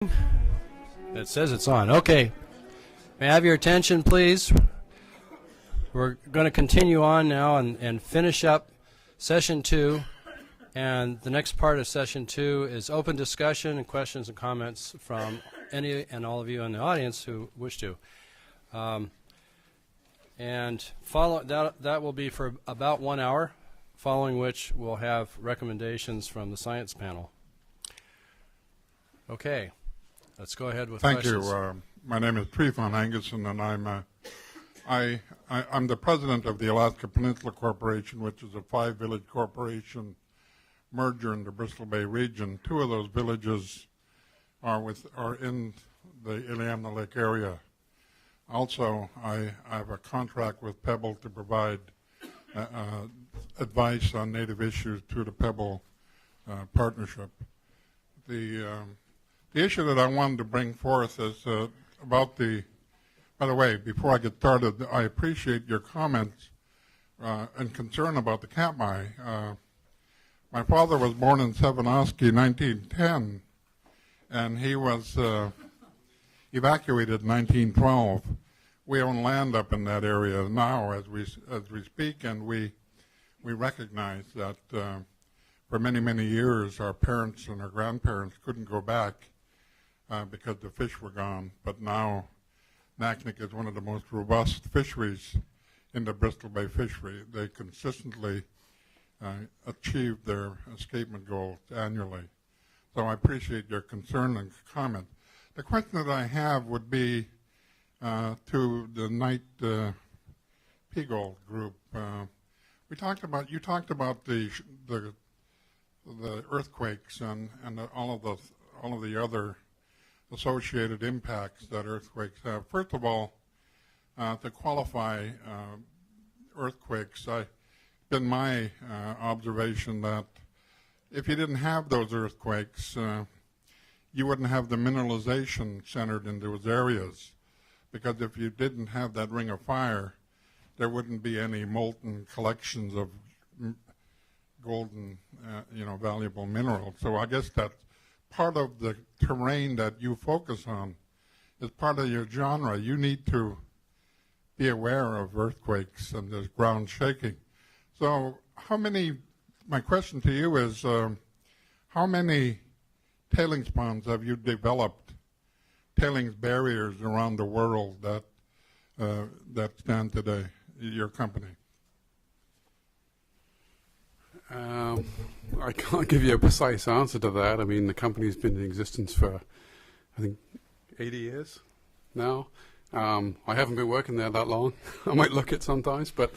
It says it's on. Okay. May I have your attention, please? We're going to continue on now and finish up Session 2. And the next part of Session 2 is open discussion and questions and comments from any and all of you in the audience who wish to. And follow that will be for about 1 hour, following which we'll have recommendations from the science panel. Okay. Let's go ahead with questions. Thank you. My name is Trifon Anguson, and I'm the president of the Alaska Peninsula Corporation, which is a 5-village corporation merger in the Bristol Bay region. 2 of those villages are in the Iliamna Lake area. Also, I have a contract with Pebble to provide advice on native issues through the Pebble partnership. The issue that I wanted to bring forth is about by the way, before I get started, I appreciate your comments and concern about the Katmai. My father was born in Sevenoski in 1910, and he was evacuated in 1912. We own land up in that area now as we speak, and we recognize that for many, many years our parents and our grandparents couldn't go back because the fish were gone. But now Naknek is one of the most robust fisheries in the Bristol Bay fishery. They consistently achieve their escapement goals annually. So I appreciate your concern and comment. The question that I have would be to the Night Peagle group. You talked about the earthquakes and all of the other associated impacts that earthquakes have. First of all, to qualify earthquakes, it's been my observation that if you didn't have those earthquakes, you wouldn't have the mineralization centered in those areas, because if you didn't have that ring of fire, there wouldn't be any molten collections of golden, valuable minerals. So I guess that's part of the terrain that you focus on is part of your genre. You need to be aware of earthquakes and there's ground shaking. So my question to you is, how many tailings ponds have you developed, tailings barriers around the world that stand today, your company? I can't give you a precise answer to that. I mean, the company's been in existence for, I think, 80 years now. I haven't been working there that long. I might look at sometimes, but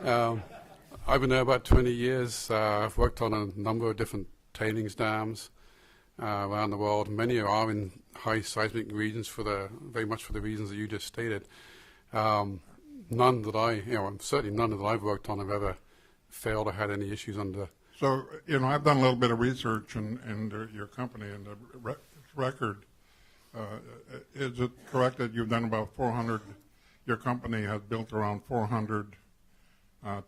I've been there about 20 years. I've worked on a number of different tailings dams around the world. Many are in high seismic regions very much for the reasons that you just stated. None that certainly none that I've worked on have ever failed or had any issues under. So, I've done a little bit of research in your company and the record. Is it correct that you've done about 400, your company has built around 400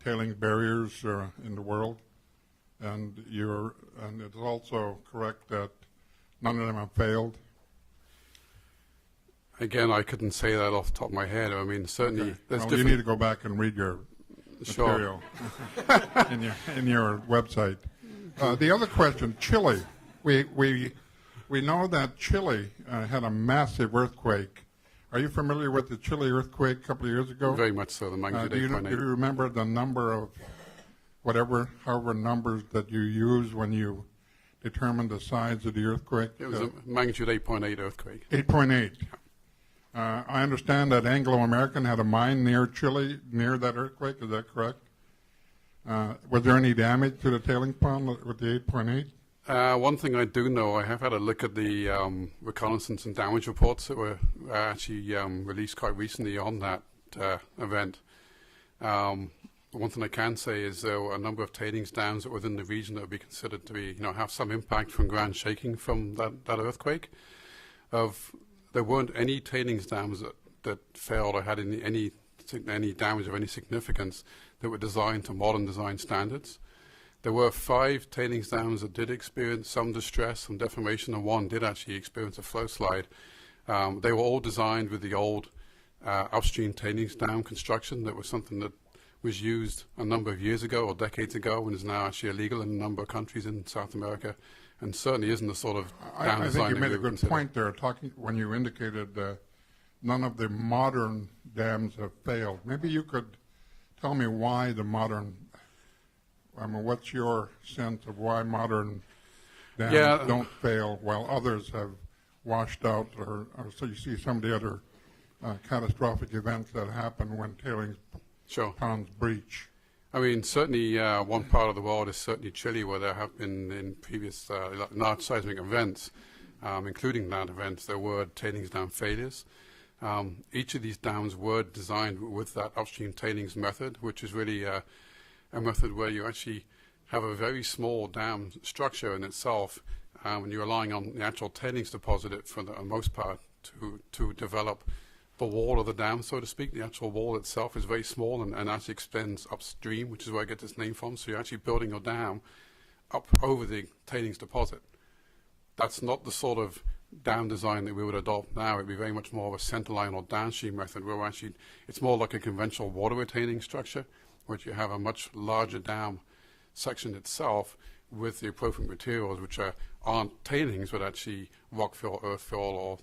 tailings barriers in the world? And it's also correct that none of them have failed? Again, I couldn't say that off the top of my head. I mean, certainly there's you need to go back and read your material in your website. The other question, Chile. We know that Chile had a massive earthquake. Are you familiar with the Chile earthquake a couple of years ago? Very much so. The magnitude 8.8. Do you remember the number of however numbers that you use when you determine the size of the earthquake? It was a magnitude 8.8 earthquake. 8.8. I understand that Anglo American had a mine near Chile, near that earthquake. Is that correct? Was there any damage to the tailings pond with the 8.8? One thing I do know, I have had a look at the reconnaissance and damage reports that were actually released quite recently on that event. One thing I can say is there were a number of tailings dams that were within the region that would be considered to be, have some impact from ground shaking from that earthquake. There weren't any tailings dams that failed or had any damage of any significance that were designed to modern design standards. There were 5 tailings dams that did experience some distress, some deformation, and 1 did actually experience a flow slide. They were all designed with the old upstream tailings dam construction. That was something that was used a number of years ago or decades ago and is now actually illegal in a number of countries in South America, and certainly isn't the sort of dam I design think you that made a we would good consider. point there, talking when you indicated none of the modern dams have failed. Maybe you could tell me why the modern, I mean, what's your sense of why modern dams don't fail while others have washed out, or so you see some of the other catastrophic events that happen when tailings ponds breach? I mean, certainly one part of the world is certainly Chile, where there have been in previous large seismic events, including that event, there were tailings dam failures. Each of these dams were designed with that upstream tailings method, which is really a method where you actually have a very small dam structure in itself, and you're relying on the actual tailings deposit for the most part to develop the wall of the dam, so to speak. The actual wall itself is very small and actually extends upstream, which is where I get its name from. So you're actually building your dam up over the tailings deposit. That's not the sort of dam design that we would adopt now. It would be very much more of a centerline or downstream method, where actually it's more like a conventional water retaining structure, which you have a much larger dam section itself with the appropriate materials, which aren't tailings, but actually rock fill, earth fill,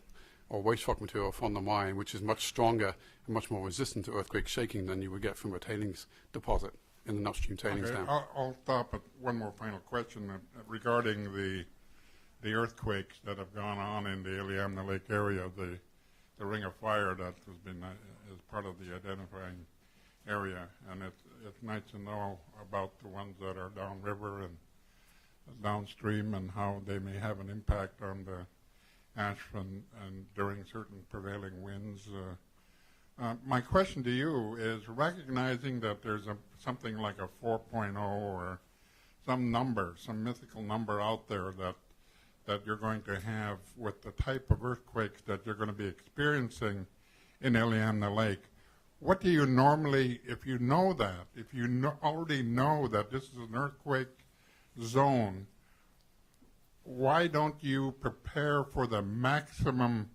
or waste rock material from the mine, which is much stronger and much more resistant to earthquake shaking than you would get from a tailings deposit in an upstream tailings dam. I'll stop at one more final question regarding the earthquakes that have gone on in the Iliamna Lake area, the ring of fire that has been as part of the identifying area, and it's nice to know about the ones that are downriver and downstream and how they may have an impact on the ash and during certain prevailing winds. My question to you is, recognizing that there's something like a 4.0 or some number, some mythical number out there that you're going to have with the type of earthquakes that you're going to be experiencing in Iliamna Lake, what do you normally, if you know that, if you already know that this is an earthquake zone, why don't you prepare for the maximum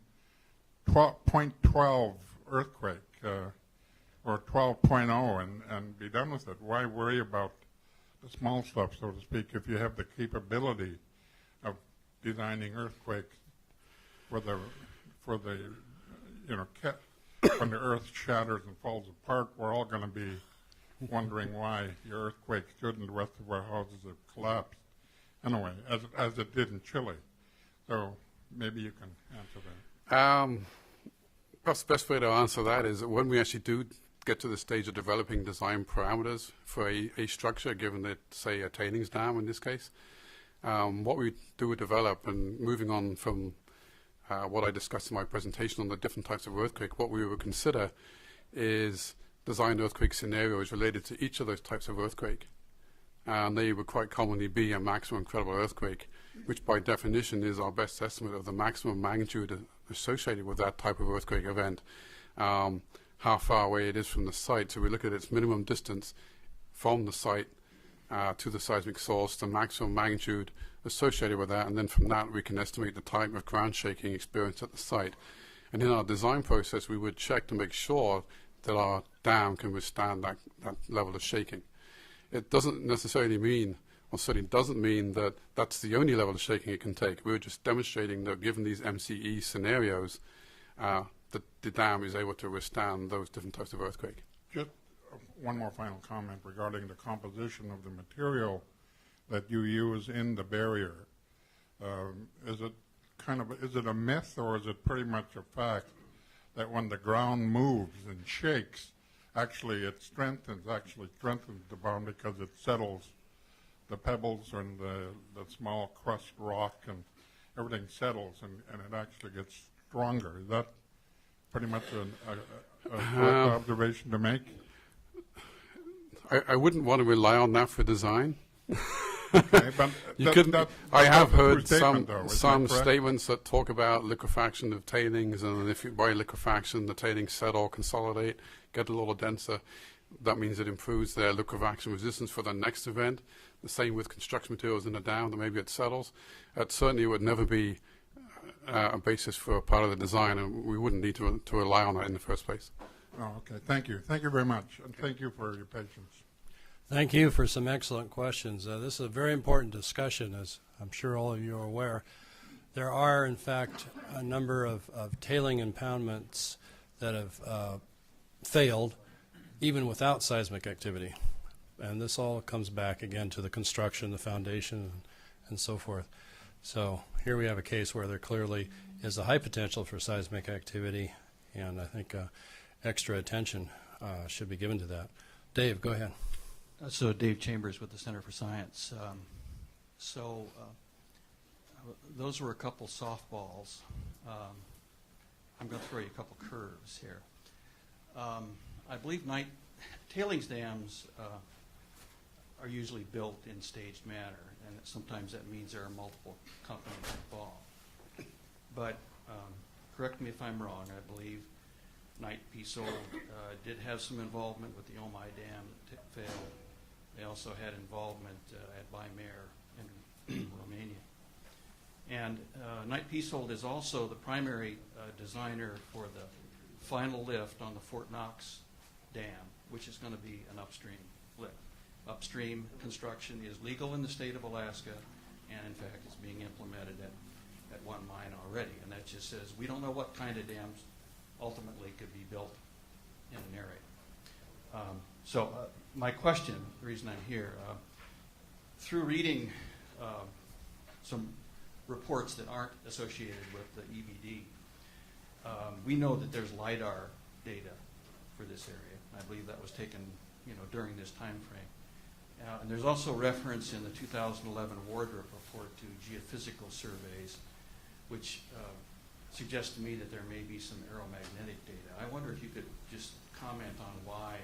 0.12 earthquake or 12.0 and be done with it? Why worry about the small stuff, so to speak, if you have the capability of designing earthquakes for the when the earth shatters and falls apart, we're all going to be wondering why your earthquake stood and the rest of our houses have collapsed. Anyway, as it did in Chile. So maybe you can answer that. Perhaps the best way to answer that is that when we actually do get to the stage of developing design parameters for a structure, given that, say, a tailings dam in this case, what we do develop, and moving on from what I discussed in my presentation on the different types of earthquake, what we would consider is design earthquake scenarios related to each of those types of earthquake. And they would quite commonly be a maximum credible earthquake, which by definition is our best estimate of the maximum magnitude associated with that type of earthquake event, how far away it is from the site. So we look at its minimum distance from the site to the seismic source, the maximum magnitude associated with that, and then from that we can estimate the type of ground shaking experienced at the site. And in our design process, we would check to make sure that our dam can withstand that level of shaking. It doesn't necessarily mean, or certainly doesn't mean, that that's the only level of shaking it can take. We're just demonstrating that given these MCE scenarios, that the dam is able to withstand those different types of earthquake. Just one more final comment regarding the composition of the material that you use in the barrier. Is it a myth, or is it pretty much a fact that when the ground moves and shakes, actually it strengthens the bond because it settles the pebbles and the small crust rock, and everything settles and it actually gets stronger? Is that pretty much a correct observation to make? I wouldn't want to rely on that for design. Okay, but I have heard statement, some statements that talk about liquefaction of tailings, and if you by liquefaction the tailings settle, consolidate, get a little denser. that means it improves their liquefaction resistance for the next event. The same with construction materials in the dam, that maybe it settles. It certainly would never be a basis for a part of the design, and we wouldn't need to rely on it in the first place. Oh, okay. Thank you. Thank you very much, and thank you for your patience. Thank you for some excellent questions. This is a very important discussion, as I'm sure all of you are aware. There are, in fact, a number of tailing impoundments that have failed, even without seismic activity. And this all comes back, again, to the construction, the foundation, and so forth. So here we have a case where there clearly is a high potential for seismic activity, and I think extra attention should be given to that. Dave, go ahead. So Dave Chambers with the Center for Science. Those were a couple softballs. I'm going to throw you a couple curves here. I believe tailings dams are usually built in staged manner, and sometimes that means there are multiple companies involved. But correct me if I'm wrong, I believe Knight Piésold did have some involvement with the Omai Dam that failed. They also had involvement at Baimar in Romania. And Knight Piésold is also the primary designer for the final lift on the Fort Knox Dam, which is going to be an upstream lift. Upstream construction is legal in the state of Alaska, and in fact is being implemented at one mine already. And that just says we don't know what kind of dams ultimately could be built in an area. My question, the reason I'm here, through reading some reports that aren't associated with the EBD, we know that there's LIDAR data for this area. I believe that was taken, during this time frame. And there's also reference in the 2011 Wardrop report to geophysical surveys, which suggests to me that there may be some aeromagnetic data. I wonder if you could just comment on why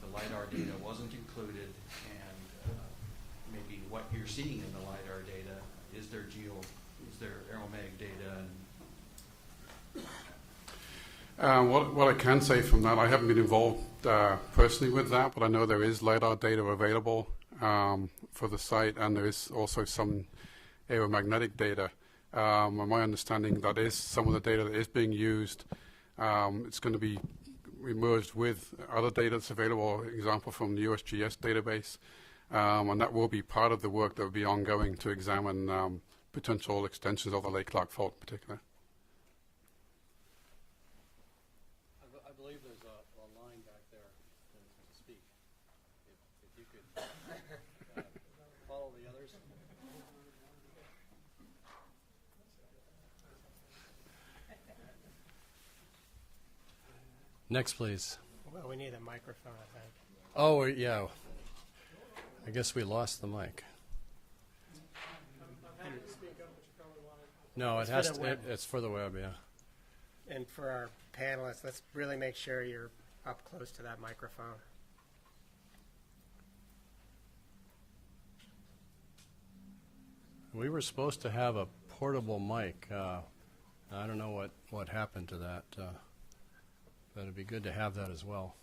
the LIDAR data wasn't included, and maybe what you're seeing in the LIDAR data. Is there aeromag data? What I can say from that, I haven't been involved personally with that, but I know there is LiDAR data available for the site, and there is also some aeromagnetic data. My understanding, that is some of the data that is being used. It's going to be merged with other data that's available, example from the USGS database, and that will be part of the work that will be ongoing to examine potential extensions of the Lake Clark Fault in particular. I believe there's a line back there to speak. If you could follow the others. Next, please. Well, we need a microphone, I think. Oh, yeah. I guess we lost the mic. No, It's it for has the to. web. It's for the web, yeah. And for our panelists, let's really make sure you're up close to that microphone. We were supposed to have a portable mic. I don't know what happened to that, but it'd be good to have that as well.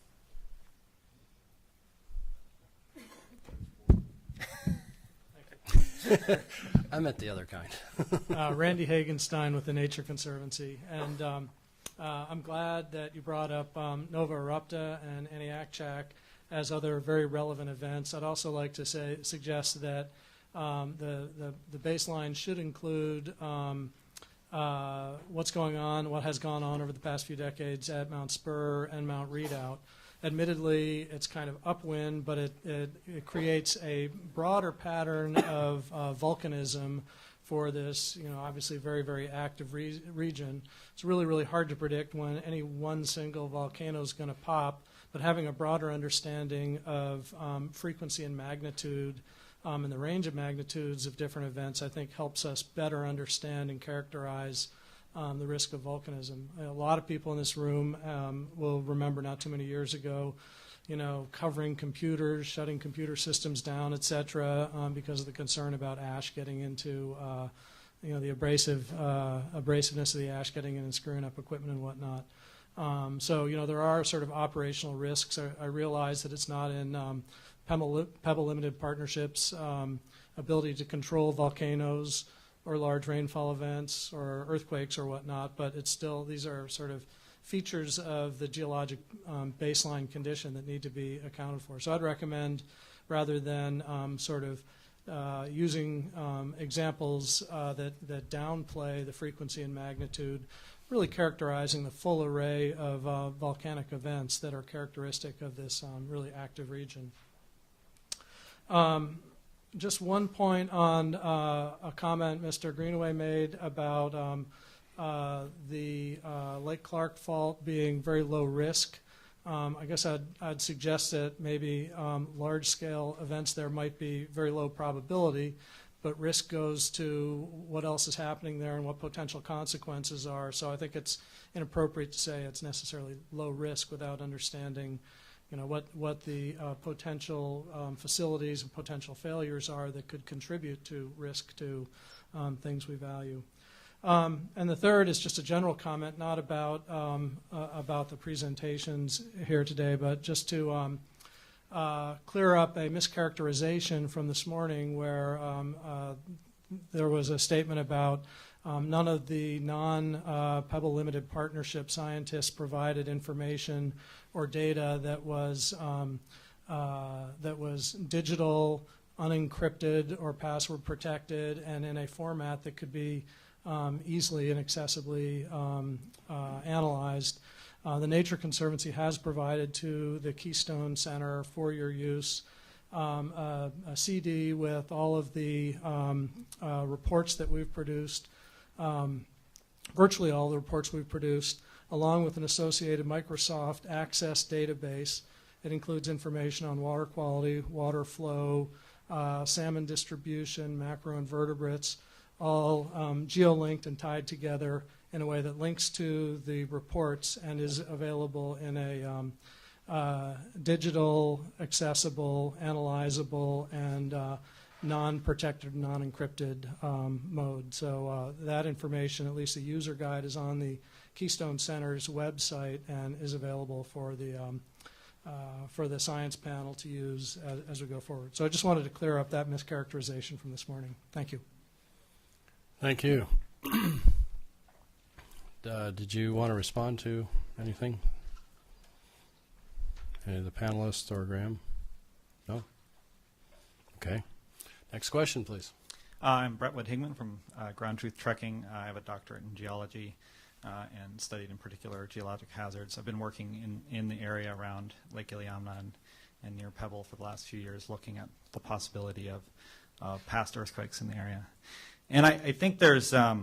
I meant the other kind. Randy Hagenstein with the Nature Conservancy, and I'm glad that you brought up Nova Erupta and Eniakchak as other very relevant events. I'd also like to suggest that the baseline should include what's going on, what has gone on over the past few decades at Mount Spur and Mount Redoubt. Admittedly, it's kind of upwind, but it creates a broader pattern of volcanism for this, obviously very, very active region. It's really, really hard to predict when any one single volcano is going to pop, but having a broader understanding of frequency and magnitude and the range of magnitudes of different events, I think, helps us better understand and characterize the risk of volcanism. A lot of people in this room will remember not too many years ago, covering computers, shutting computer systems down, et cetera, because of the concern about ash getting into, the abrasiveness of the ash getting in and screwing up equipment and whatnot. So, there are sort of operational risks. I realize that it's not in Pebble Limited Partnership's ability to control volcanoes or large rainfall events or earthquakes or whatnot, but it's still, these are sort of features of the geologic baseline condition that need to be accounted for. So I'd recommend, rather than sort of using examples that downplay the frequency and magnitude, really characterizing the full array of volcanic events that are characteristic of this really active region. Just one point on a comment Mr. Greenaway made about the Lake Clark fault being very low risk. I guess I'd suggest that maybe large-scale events there might be very low probability, but risk goes to what else is happening there and what potential consequences are. So I think it's inappropriate to say it's necessarily low risk without understanding, what the potential facilities and potential failures are that could contribute to risk to things we value. And the third is just a general comment, not about the presentations here today, but just to clear up a mischaracterization from this morning where there was a statement about none of the non-Pebble Limited Partnership scientists provided information or data that was digital, unencrypted, or password protected, and in a format that could be easily and accessibly analyzed. The Nature Conservancy has provided to the Keystone Center for your use a CD with all of the reports that we've produced, virtually all the reports we've produced, along with an associated Microsoft Access database. It includes information on water quality, water flow, salmon distribution, macroinvertebrates, all geolinked and tied together in a way that links to the reports and is available in a digital, accessible, analyzable, and non-protected, non-encrypted mode. So that information, at least the user guide, is on the Keystone Center's website and is available for the science panel to use as we go forward. So I just wanted to clear up that mischaracterization from this morning. Thank you. Thank you. Did you want to respond to anything? Any of the panelists or Graham? No? Okay. Next question, please. I'm Brentwood Higman from Ground Truth Trekking. I have a doctorate in geology and studied in particular geologic hazards. I've been working in the area around Lake Iliamna and near Pebble for the last few years, looking at the possibility of past earthquakes in the area. And I think there's a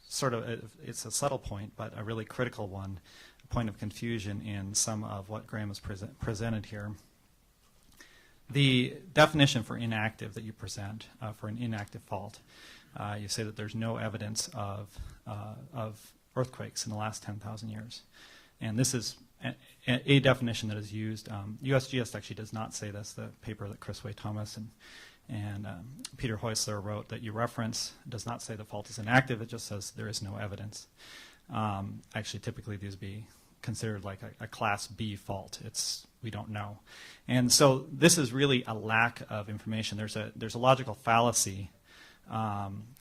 sort of, it's a subtle point, but a really critical one, a point of confusion in some of what Graham has presented here. The definition for inactive that you present for an inactive fault, you say that there's no evidence of earthquakes in the last 10,000 years. And this is a definition that is used. USGS actually does not say this. The paper that Chris Way Thomas and Peter Heusler wrote that you reference does not say the fault is inactive. It just says there is no evidence. Actually, typically these be considered like a Class B fault. We don't know. And so this is really a lack of information. There's a logical fallacy.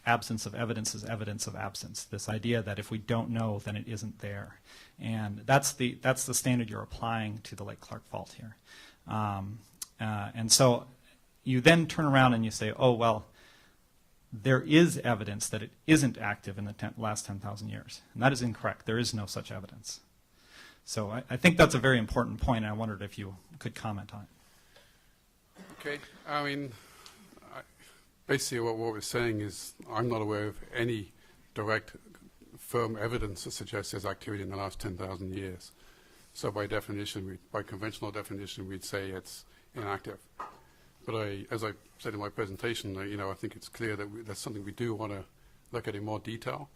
Absence of evidence is evidence of absence. This idea that if we don't know, then it isn't there. And that's the standard you're applying to the Lake Clark fault here. And so you then turn around and you say, oh, well, there is evidence that it isn't active in the last 10,000 years. And that is incorrect. There is no such evidence. So I think that's a very important point, and I wondered if you could comment on it. Okay. I mean, basically what we're saying is I'm not aware of any direct firm evidence that suggests there's activity in the last 10,000 years. So by definition, by conventional definition, we'd say it's inactive. But as I said in my presentation, I think it's clear that that's something we do want to look at in more detail.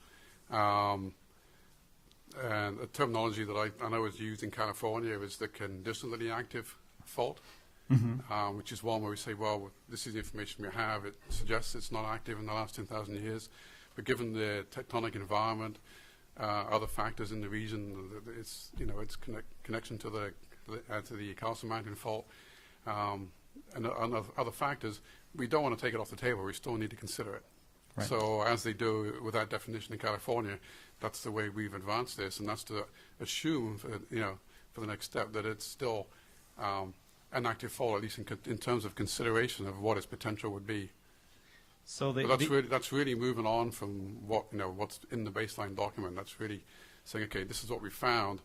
And a terminology that I know is used in California is the conditionally active fault, which is one where we say, well, this is the information we have. It suggests it's not active in the last 10,000 years. But given the tectonic environment, other factors in the region. Its connection to the Castle Mountain Fault, and other factors. We don't want to take it off the table. We still need to consider it. Right. So as they do with that definition in California, that's the way we've advanced this, and that's to assume, for the next step, that it's still an active fault, at least in terms of consideration of what its potential would be. So But that's really moving on from what's in the baseline document. That's really saying, okay, this is what we found.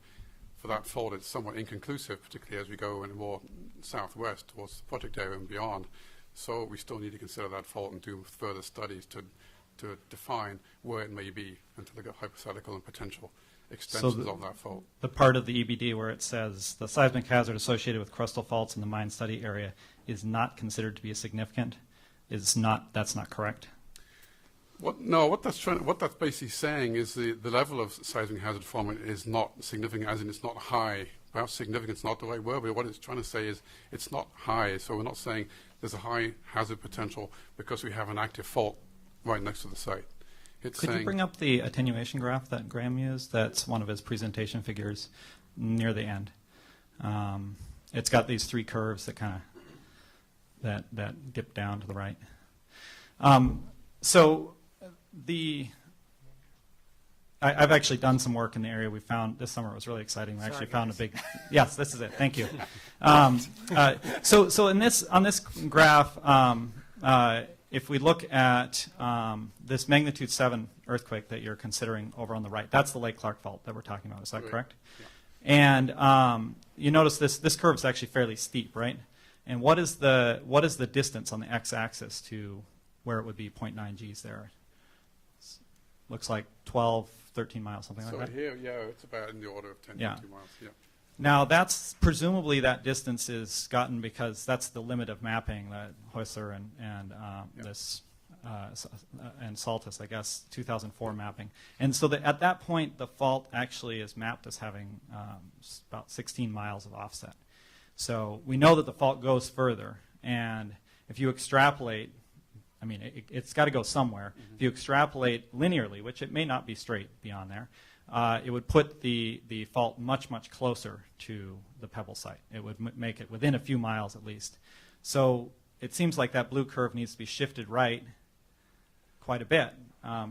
For that fault, it's somewhat inconclusive, particularly as we go in more southwest towards the project area and beyond. So we still need to consider that fault and do further studies to define where it may be and to look at hypothetical and potential extensions of that fault. the part of the EBD where it says the seismic hazard associated with crustal faults in the mine study area is not considered to be significant. That's not correct. What that's basically saying is the level of seismic hazard from it is not significant, as in it's not high. Perhaps significant is not the right word, but what it's trying to say is it's not high. So we're not saying there's a high hazard potential because we have an active fault right next to the site. It's Could saying, you bring up the attenuation graph that Graham used? That's one of his presentation figures near the end. It's got these three curves that kind of that dip down to the right. I've actually done some work in the area. We found this summer. It was really exciting. We actually found a big. Yes, this is it. Thank you. So on this graph, if we look at this magnitude 7 earthquake that you're considering over on the right, that's the Lake Clark Fault that we're talking about. Is that correct? Yeah. And you notice this curve is actually fairly steep, right? And what is the distance on the x-axis to where it would be 0.9 Gs there? Looks like 12, 13 miles, something like that. So here, it's about in the order of 10 Yeah. to 2 miles. Yeah. Now, that's presumably that distance is gotten because that's the limit of mapping that Heusler and Saltus, I guess, 2004 mapping. And so at that point, the fault actually is mapped as having about 16 miles of offset. So we know that the fault goes further, and if you extrapolate, I mean, it's got to go somewhere. Mm-hmm. If you extrapolate linearly, which it may not be straight beyond there, it would put the fault much, much closer to the pebble site. It would make it within a few miles at least. So it seems like that blue curve needs to be shifted right quite a bit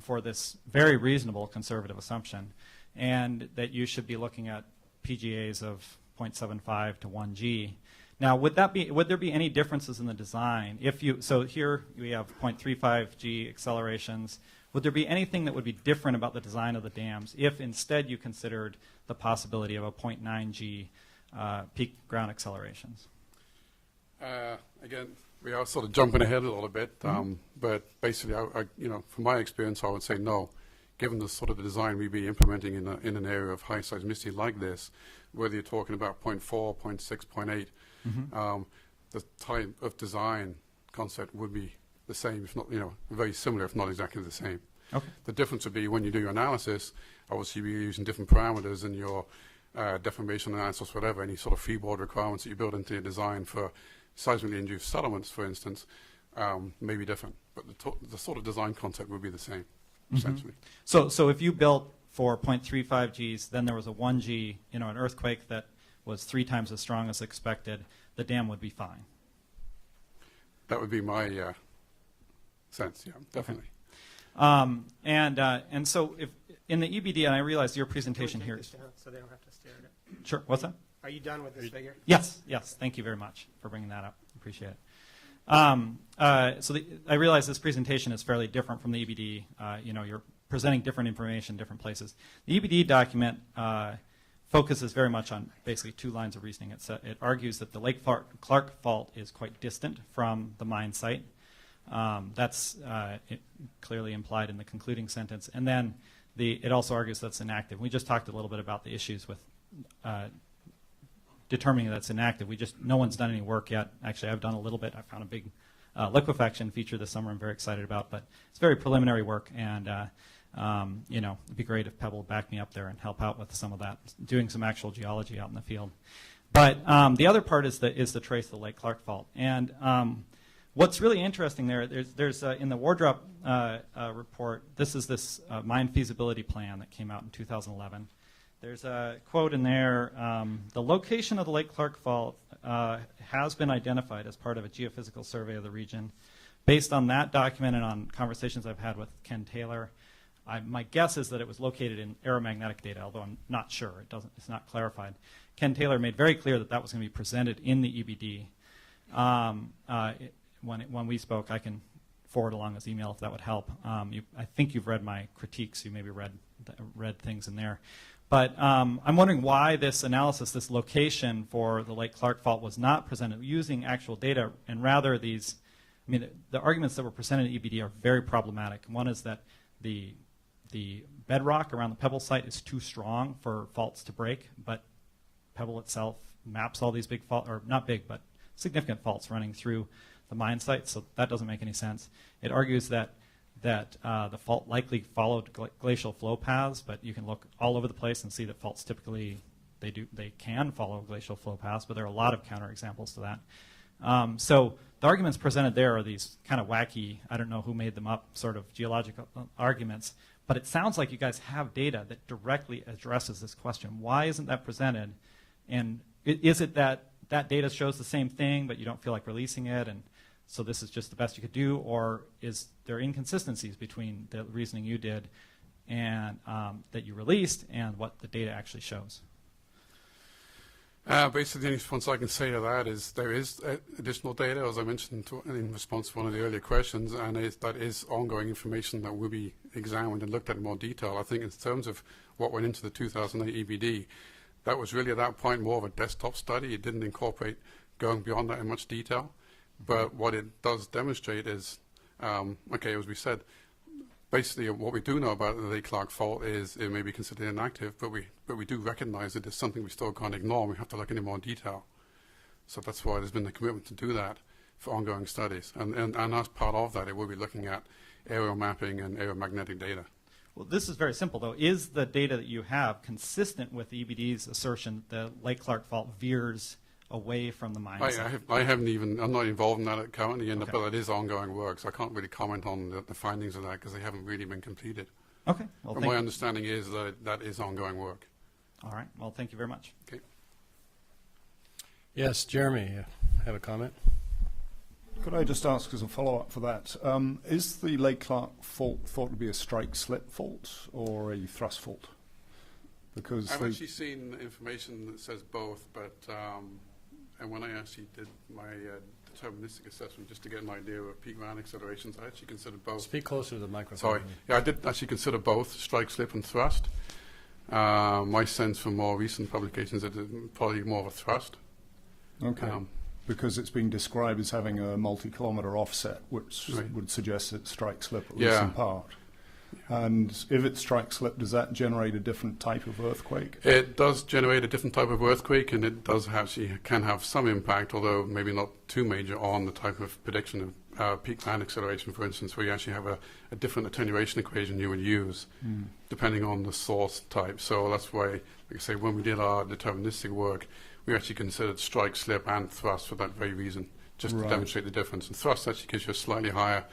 for this very reasonable conservative assumption, and that you should be looking at PGAs of 0.75 to 1 G. Now, would there be any differences in the design? So here we have 0.35 G accelerations. Would there be anything that would be different about the design of the dams if instead you considered the possibility of a 0.9 G peak ground accelerations? Again, we are sort of jumping ahead a little bit, but basically, from my experience, I would say no. Given the sort of the design we'd be implementing in an area of high seismicity like this, whether you're talking about 0.4, 0.6, 0.8, the type of design concept would be the same, if not, very similar, if not exactly the same. Okay. The difference would be when you do your analysis, obviously you're using different parameters in your deformation analysis, whatever, any sort of freeboard requirements that you build into your design for seismically induced settlements, for instance, may be different. But the sort of design concept would be the same, essentially. So if you built for 0.35 Gs, then there was a 1 G, an earthquake that was 3 times as strong as expected, the dam would be fine. That would be my sense, yeah, definitely. And so if in the EBD, and I realize your presentation Can we here. take this down so they don't have to stare at it? Sure, what's that? Are you done with this figure? Yes, thank you very much for bringing that up. Appreciate it. I realize this presentation is fairly different from the EBD. You're presenting different information, different places. The EBD document focuses very much on basically 2 lines of reasoning. It argues that the Lake Clark Fault is quite distant from the mine site. That's clearly implied in the concluding sentence. And then it also argues that's inactive. We just talked a little bit about the issues with determining that it's inactive. No one's done any work yet. Actually, I've done a little bit. I found a big liquefaction feature this summer I'm very excited about, but it's very preliminary work, and it'd be great if Pebble would back me up there and help out with some of that, doing some actual geology out in the field. But the other part is the trace of the Lake Clark Fault. And What's really interesting there's in the Wardrop report, this mine feasibility plan that came out in 2011. There's a quote in there, the location of the Lake Clark Fault has been identified as part of a geophysical survey of the region. Based on that document and on conversations I've had with Ken Taylor, my guess is that it was located in aeromagnetic data, although I'm not sure. It's not clarified. Ken Taylor made very clear that that was going to be presented in the EBD. When we spoke, I can forward along this email if that would help. I think you've read my critiques. You maybe read things in there. But I'm wondering why this analysis, this location for the Lake Clark Fault was not presented using actual data, and rather these, I mean, the arguments that were presented in EBD are very problematic. One is that the bedrock around the Pebble site is too strong for faults to break, but Pebble itself maps all these big faults, or not big, but significant faults running through the mine site, so that doesn't make any sense. It argues that the fault likely followed glacial flow paths, but you can look all over the place and see that faults typically, they can follow glacial flow paths, but there are a lot of counterexamples to that. So the arguments presented there are these kind of wacky, I don't know who made them up, sort of geological arguments, but it sounds like you guys have data that directly addresses this question. Why isn't that presented? And is it that that data shows the same thing, but you don't feel like releasing it, and so this is just the best you could do, or is there inconsistencies between the reasoning you did and that you released and what the data actually shows? Basically, the only response I can say to that is there is additional data, as I mentioned in response to one of the earlier questions, and that is ongoing information that will be examined and looked at in more detail. I think in terms of what went into the 2008 EBD, that was really at that point more of a desktop study. It didn't incorporate going beyond that in much detail. But what it does demonstrate is, okay, as we said, basically what we do know about the Lake Clark Fault is it may be considered inactive, but we do recognize that it's something we still can't ignore. We have to look into more detail. So that's why there's been the commitment to do that for ongoing studies. And as part of that, it will be looking at aerial mapping and aeromagnetic data. Well, this is very simple, though. Is the data that you have consistent with the EBD's assertion that the Lake Clark Fault veers away from the mine site? I'm not involved in that currently, Okay. but it is ongoing work, so I can't really comment on the findings of that because they haven't really been completed. Okay. Well, But my understanding is that that is ongoing work. All right. Well, thank you very much. Okay. Yes, Jeremy, you have a comment? Could I just ask as a follow-up for that, is the Lake Clark Fault thought to be a strike-slip fault or a thrust fault? Because I've actually seen information that says both, but and when I actually did my deterministic assessment just to get an idea of peak ground accelerations, I actually considered both. Speak closer to the microphone. Sorry. Yeah, I did actually consider both strike, slip, and thrust. My sense from more recent publications is that it's probably more of a thrust. Okay. Because it's being described as having a multi-kilometre offset, which Right. would suggest it's strike-slip, at least Yeah. in part. And if it's strike-slip, does that generate a different type of earthquake? It does generate a different type of earthquake, and it does actually can have some impact, although maybe not too major, on the type of prediction of peak ground acceleration, for instance, where you actually have a different attenuation equation you would use depending on the source type. So that's why, like I say, when we did our deterministic work, we actually considered strike, slip, and thrust for that very reason, just to Right. demonstrate the difference. And thrust actually gives you a slightly higher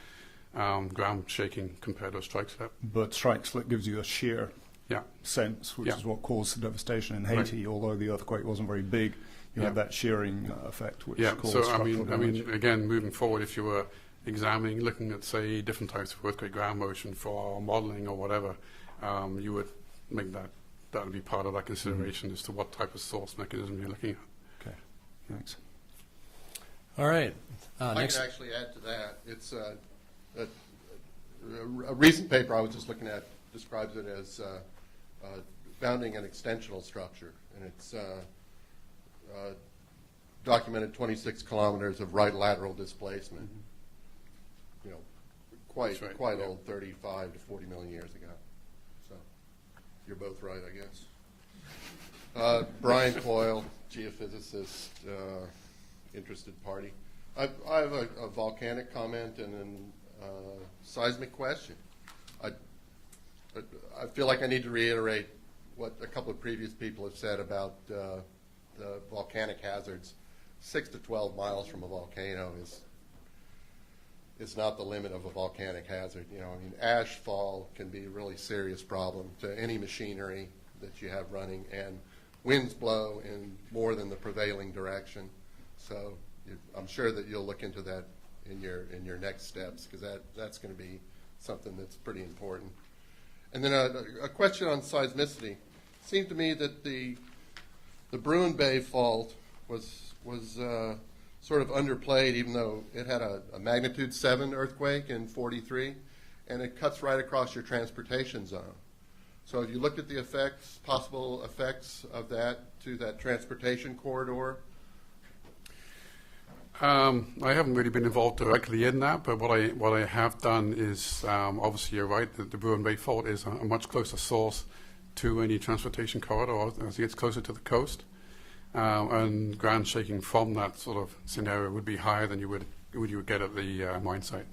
ground shaking compared to a strike, slip. But strike-slip gives you a shear Yeah. sense, which Yeah. is what caused the devastation in Haiti. Although the earthquake wasn't very big, you had Yeah. that shearing effect, which Yeah, caused so structural damage. again, moving forward, if you were examining, looking at, say, different types of earthquake ground motion for modeling or whatever, you would make that would be part of that consideration as to what type of source mechanism you're looking at. Okay, thanks. All right. I Next. can actually add to that. It's a recent paper I was just looking at describes it as bounding an extensional structure, and it's documented 26 kilometers of right lateral displacement. You know, quite That's right, yeah. old, 35 to 40 million years ago. So you're both right, I guess. Brian Coyle, geophysicist, interested party. I have a volcanic comment and then seismic question. I feel like I need to reiterate what a couple of previous people have said about the volcanic hazards. 6 to 12 miles from a volcano is is not the limit of a volcanic hazard. You know, I mean, ash fall can be a really serious problem to any machinery that you have running, and winds blow in more than the prevailing direction. So I'm sure that you'll look into that in your next steps, because that's going to be something that's pretty important. And then a question on seismicity. It seemed to me that the Bruin Bay fault was sort of underplayed, even though it had a magnitude 7 earthquake in 43, and it cuts right across your transportation zone. So have you looked at the effects, possible effects of that to that transportation corridor? I haven't really been involved directly in that, but what I have done is, obviously you're right, that the Bruin Bay Fault is a much closer source to any transportation corridor as it gets closer to the coast. And ground shaking from that sort of scenario would be higher than you would get at the mine site.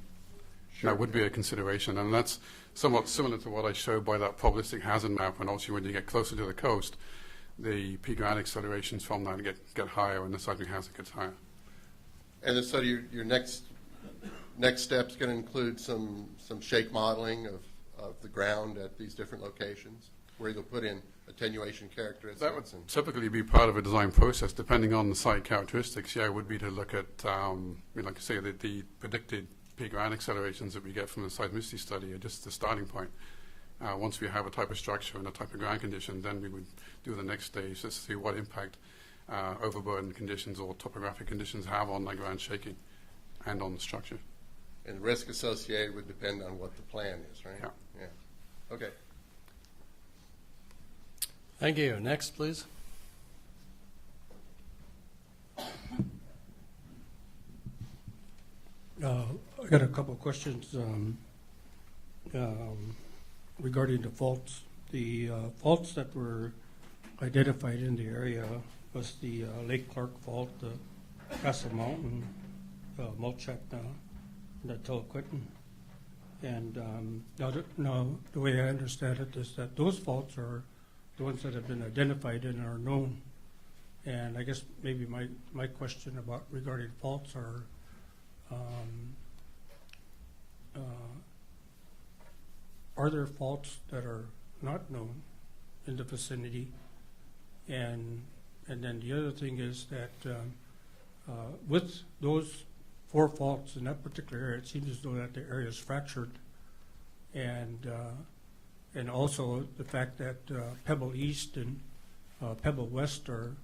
Sure. That would be a consideration, and that's somewhat similar to what I showed by that probabilistic hazard map. And also, when you get closer to the coast, the peak ground accelerations from that get higher, and the seismic hazard gets higher. And then, so your next step's going to include some shake modeling of the ground at these different locations, where you'll put in attenuation characteristics. That would typically be part of a design process, depending on the site characteristics. Yeah, it would be to look at, like I say, the predicted peak ground accelerations that we get from the seismicity study are just the starting point. Once we have a type of structure and a type of ground condition, then we would do the next stage to see what impact overburden conditions or topographic conditions have on the ground shaking and on the structure. And risk associated would depend on what the plan is, right? Yeah. Okay. Thank you. Next, please. I got a couple of questions regarding the faults. The faults that were identified in the area was the Lake Clark Fault, the Castle Mountain, Mulchak, the Telequinton. And now the way I understand it is that those faults are the ones that have been identified and are known. And I guess maybe my question about regarding faults are, are there faults that are not known in the vicinity? And then the other thing is that with those 4 faults in that particular area, it seems as though that the area is fractured, and also the fact that Pebble East and Pebble West are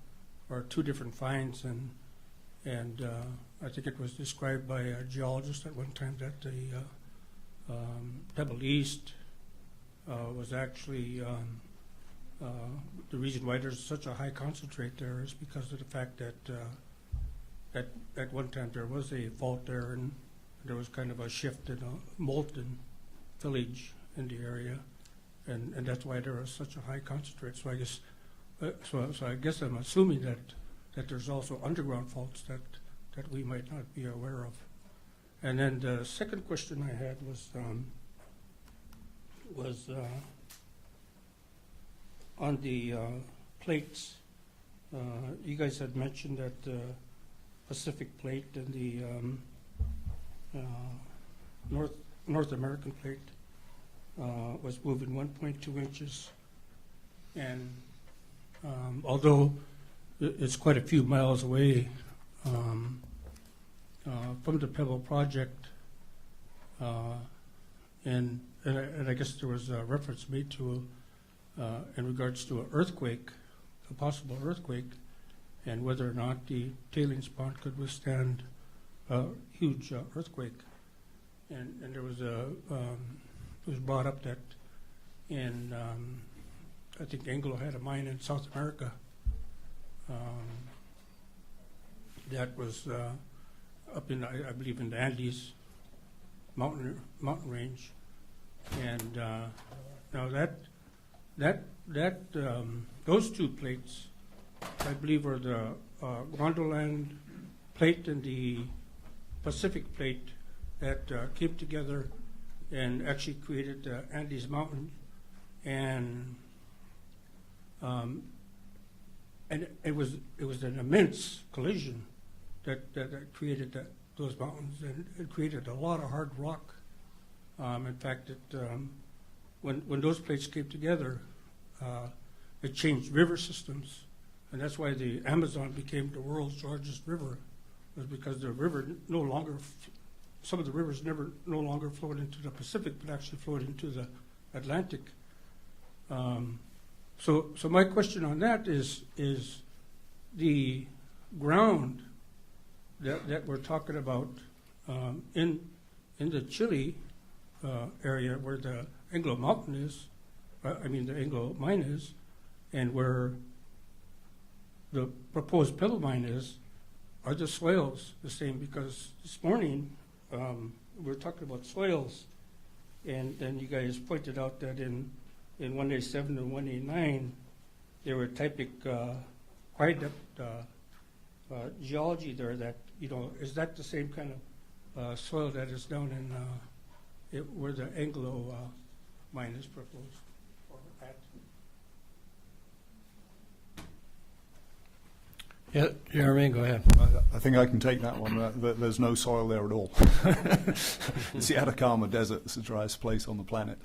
2 different finds, and I think it was described by a geologist at one time that the Pebble East was actually the reason why there's such a high concentrate there is because of the fact that at one time there was a fault there, and there was kind of a shift in a molten village in the area, and that's why there was such a high concentrate. So I guess so I guess I'm assuming that there's also underground faults that we might not be aware of. And then the second question I had was on the plates. You guys had mentioned that the Pacific plate and the North American plate was moving 1.2 inches, and although it's quite a few miles away from the Pebble project, and I guess there was a reference made to in regards to an earthquake, a possible earthquake, and whether or not the tailings pond could withstand a huge earthquake. And there was it was brought up that in I think Anglo had a mine in South America that was up in I believe in the Andes mountain range, and now those 2 plates, I believe, are the Gondoland plate and the Pacific plate that came together and actually created the Andes Mountain, and it was an immense collision that created those mountains, and it created a lot of hard rock. In fact, when those plates came together, it changed river systems, and that's why the Amazon became the world's largest river, was because the river no longer, some of the rivers no longer flowed into the Pacific, but actually flowed into the Atlantic. So my question on that is the ground that we're talking about in the Chile area where the Anglo Mountain is, the Anglo mine is, and where the proposed pebble mine is, are the soils the same? Because this morning we were talking about soils, and then you guys pointed out that in 1A7 and 1A9 there were typic high depth geology there. That is that the same kind of soil that is down in where the Anglo mine is proposed or at? Yeah, Jeremy, go ahead. I think I can take that one. There's no soil there at all. It's the Atacama Desert. It's the driest place on the planet.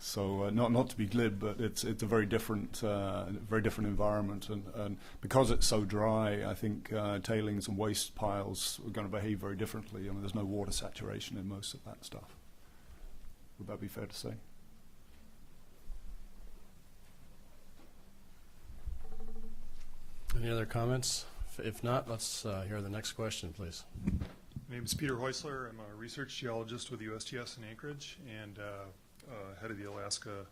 So not to be glib, but it's a very different environment, and because it's so dry, I think tailings and waste piles are going to behave very differently. I mean, there's no water saturation in most of that stuff. Would that be fair to say? Any other comments? If not, let's hear the next question, please. My name is Peter Heusler. I'm a research geologist with USGS in Anchorage and head of the Alaska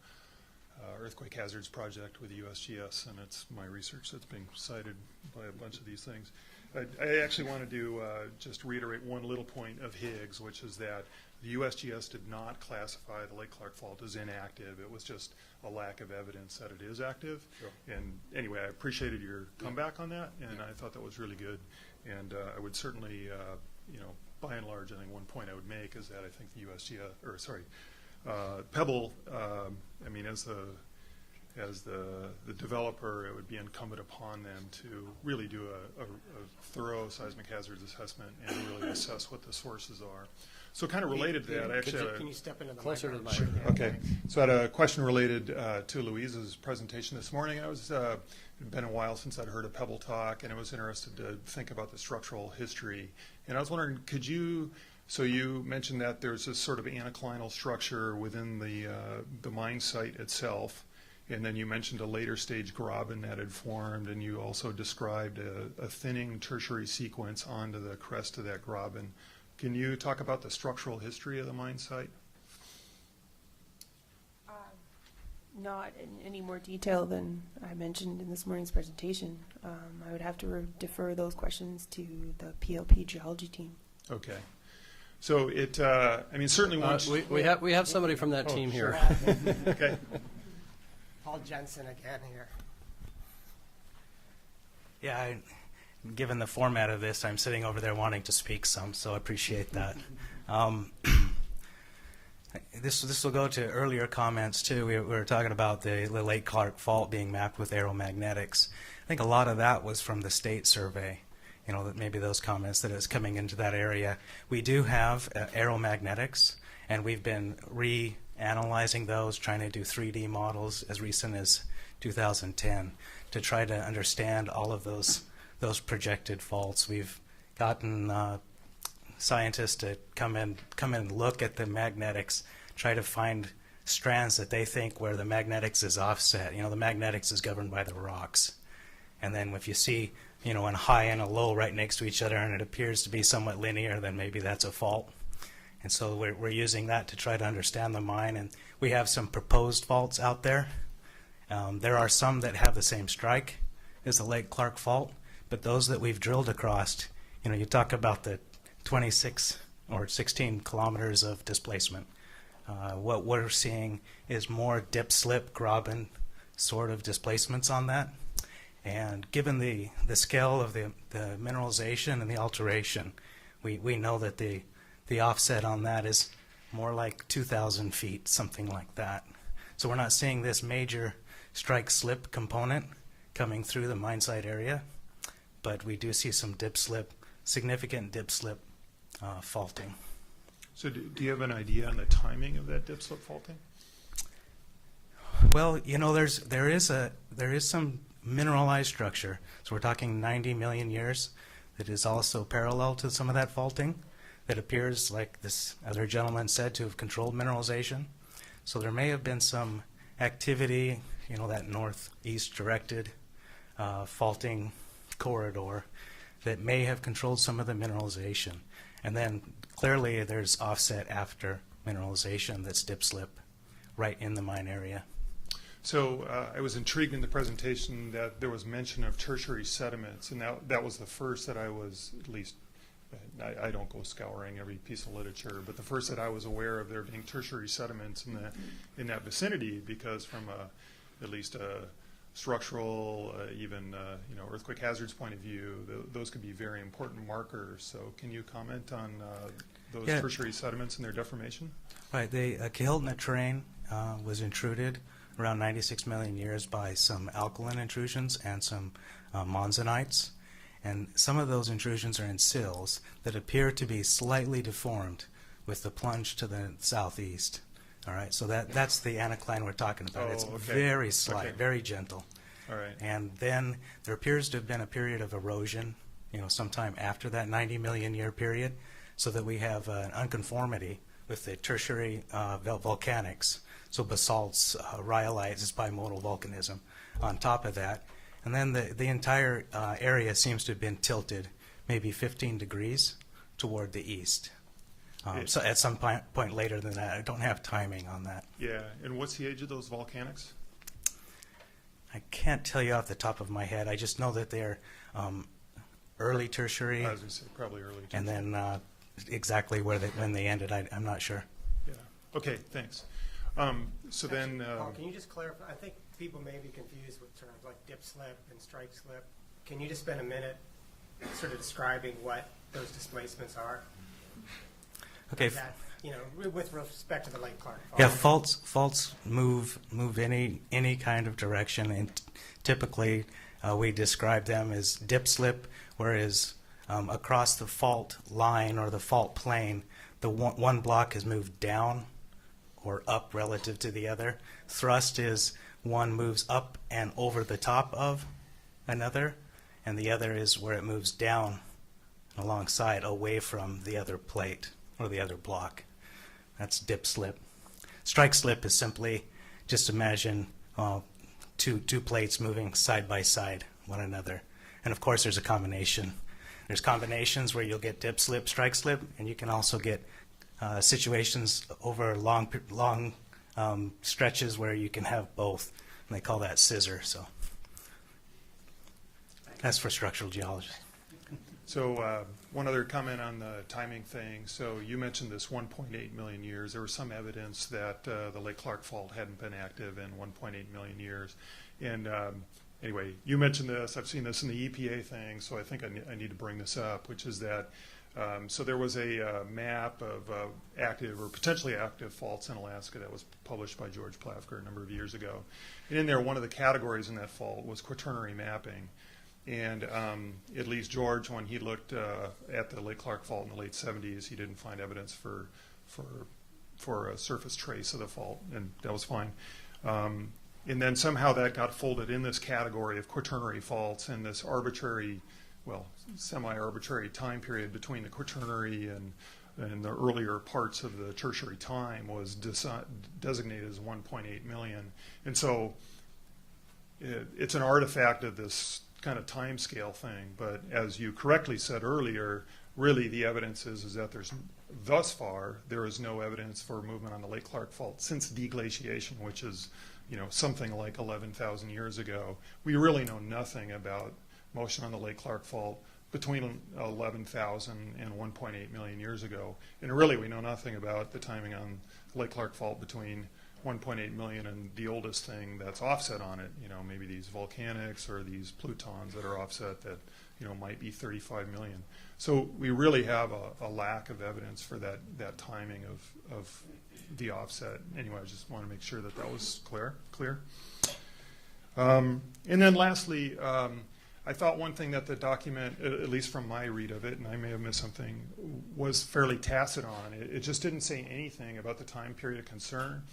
Earthquake Hazards Project with USGS, and it's my research that's being cited by a bunch of these things. I actually wanted to just reiterate one little point of Higgs, which is that the USGS did not classify the Lake Clark Fault as inactive. It was just a lack of evidence that it is active. Sure. And anyway, I appreciated your comeback on that, and I thought that was really good. And I would certainly, by and large, I think one point I would make is that I think the USGS, Pebble, as the developer, it would be incumbent upon them to really do a thorough seismic hazards assessment and really assess what the sources are. So kind of related to that, I actually Can you step into the closer to the microphone? mic? Okay, so I had a question related to Louise's presentation this morning. It had been a while since I'd heard a Pebble talk, and I was interested to think about the structural history. And I was wondering, so you mentioned that there's this sort of anticlinal structure within the mine site itself, and then you mentioned a later stage graben that had formed, and you also described a thinning tertiary sequence onto the crest of that graben. Can you talk about the structural history of the mine site? Not in any more detail than I mentioned in this morning's presentation. I would have to defer those questions to the PLP geology team. Okay. So certainly once... We have somebody from that team here. Okay. Paul Jensen again here. Yeah, given the format of this, I'm sitting over there wanting to speak some, so I appreciate that. This will go to earlier comments, too. We were talking about the Lake Clark Fault being mapped with aeromagnetics. I think a lot of that was from the state survey, that maybe those comments that is coming into that area. We do have aeromagnetics, and we've been reanalyzing those, trying to do 3D models as recent as 2010 to try to understand all of those projected faults. We've gotten scientists to come in and look at the magnetics, try to find strands that they think where the magnetics is offset. The magnetics is governed by the rocks. And then if you see, a high and a low right next to each other and it appears to be somewhat linear, then maybe that's a fault. And so we're using that to try to understand the mine. And we have some proposed faults out there. There are some that have the same strike as the Lake Clark Fault, but those that we've drilled across, you talk about the 26 or 16 kilometers of displacement. What we're seeing is more dip, slip, graben sort of displacements on that. And given the scale of the mineralization and the alteration, we know that the offset on that is more like 2,000 feet, something like that. So we're not seeing this major strike slip component coming through the mine site area, but we do see some dip slip, significant dip-slip faulting. So do you have an idea on the timing of that dip-slip faulting? Well, you know, there is some mineralized structure. So we're talking 90 million years that is also parallel to some of that faulting that appears, like this other gentleman said, to have controlled mineralization. So there may have been some activity, you know, that northeast directed faulting corridor that may have controlled some of the mineralization. And then clearly there's offset after mineralization that's dip-slip right in the mine area. So I was intrigued in the presentation that there was mention of tertiary sediments, and that was the first that I was, at least, I don't go scouring every piece of literature, but the first that I was aware of there being tertiary sediments in that vicinity, because from at least a structural, even earthquake hazards point of view, those could be very important markers. So can you comment on those tertiary sediments and their deformation? Right. The Kahiltna terrain was intruded around 96 million years by some alkaline intrusions and some monzonites. And some of those intrusions are in sills that appear to be slightly deformed with the plunge to the southeast. All right, so that's the anticline we're talking about. It's very slight, very gentle. All right. And then there appears to have been a period of erosion, you know, sometime after that 90 million year period, so that we have an unconformity with the tertiary volcanics. So basalts, rhyolites, is bimodal volcanism on top of that. And then the entire area seems to have been tilted maybe 15 degrees toward the east. So at some point later than that, I don't have timing on that. Yeah, and what's the age of those volcanics? I can't tell you off the top of my head. I just know that they're early tertiary. I was going to say probably early tertiary. And then exactly when they ended, I'm not sure. Yeah. Okay, thanks. So then... Paul, can you just clarify? I think people may be confused with terms like dip slip and strike slip. Can you just spend a minute sort of describing what those displacements are? Okay. That, you know, with respect to the Lake Clark Fault. Yeah, faults move any kind of direction, and typically we describe them as dip slip, whereas across the fault line or the fault plane, the one block has moved down or up relative to the other. Thrust is one moves up and over the top of another, and the other is where it moves down alongside, away from the other plate or the other block. That's dip slip. Strike slip is simply, just imagine two plates moving side by side one another. And of course there's a combination. There's combinations where you'll get dip slip, strike slip, and you can also get situations over long stretches where you can have both. And they call that scissor. So that's for structural geology. So one other comment on the timing thing. So you mentioned this 1.8 million years. There was some evidence that the Lake Clark Fault hadn't been active in 1.8 million years. And anyway, you mentioned this. I've seen this in the EPA thing, so I think I need to bring this up, which is that so there was a map of active or potentially active faults in Alaska that was published by George Plafker a number of years ago. And in there, one of the categories in that fault was quaternary mapping. And at least George, when he looked at the Lake Clark Fault in the late 70s, he didn't find evidence for a surface trace of the fault, and that was fine. And then somehow that got folded in this category of quaternary faults, and this arbitrary, well, semi-arbitrary time period between the quaternary and the earlier parts of the tertiary time was designated as 1.8 million. And so it's an artifact of this kind of time scale thing, but as you correctly said earlier, really the evidence is that thus far there is no evidence for movement on the Lake Clark Fault since deglaciation, which is, you know, something like 11,000 years ago. We really know nothing about motion on the Lake Clark Fault between 11,000 and 1.8 million years ago, and really we know nothing about the timing on the Lake Clark Fault between 1.8 million and the oldest thing that's offset on it, you know, maybe these volcanics or these plutons that are offset that, you know, might be 35 million. So we really have a lack of evidence for that timing of the offset. Anyway, I just want to make sure that was clear. And then lastly, I thought one thing that the document, at least from my read of it, and I may have missed something, was fairly tacit on. It just didn't say anything about the time period of concern.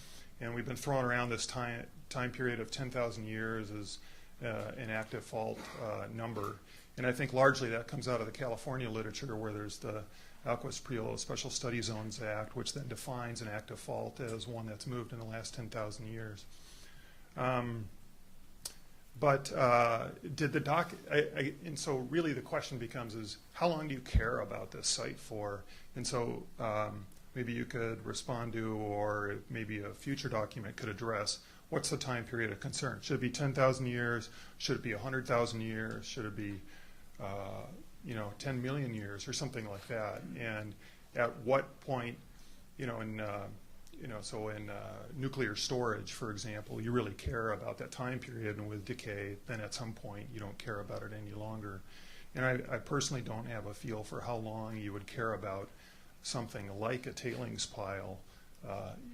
And we've been throwing around this time period of 10,000 years as an active fault number. And I think largely that comes out of the California literature, where there's the Alquist-Priolo Special Study Zones Act, which then defines an active fault as one that's moved in the last 10,000 years. But did the and so really the question becomes is, how long do you care about this site for? And so maybe you could respond to, or maybe a future document could address, what's the time period of concern? Should it be 10,000 years? Should it be 100,000 years? Should it be 10 million years or something like that? And at what point, so in nuclear storage, for example, you really care about that time period, and with decay, then at some point you don't care about it any longer. And I personally don't have a feel for how long you would care about something like a tailings pile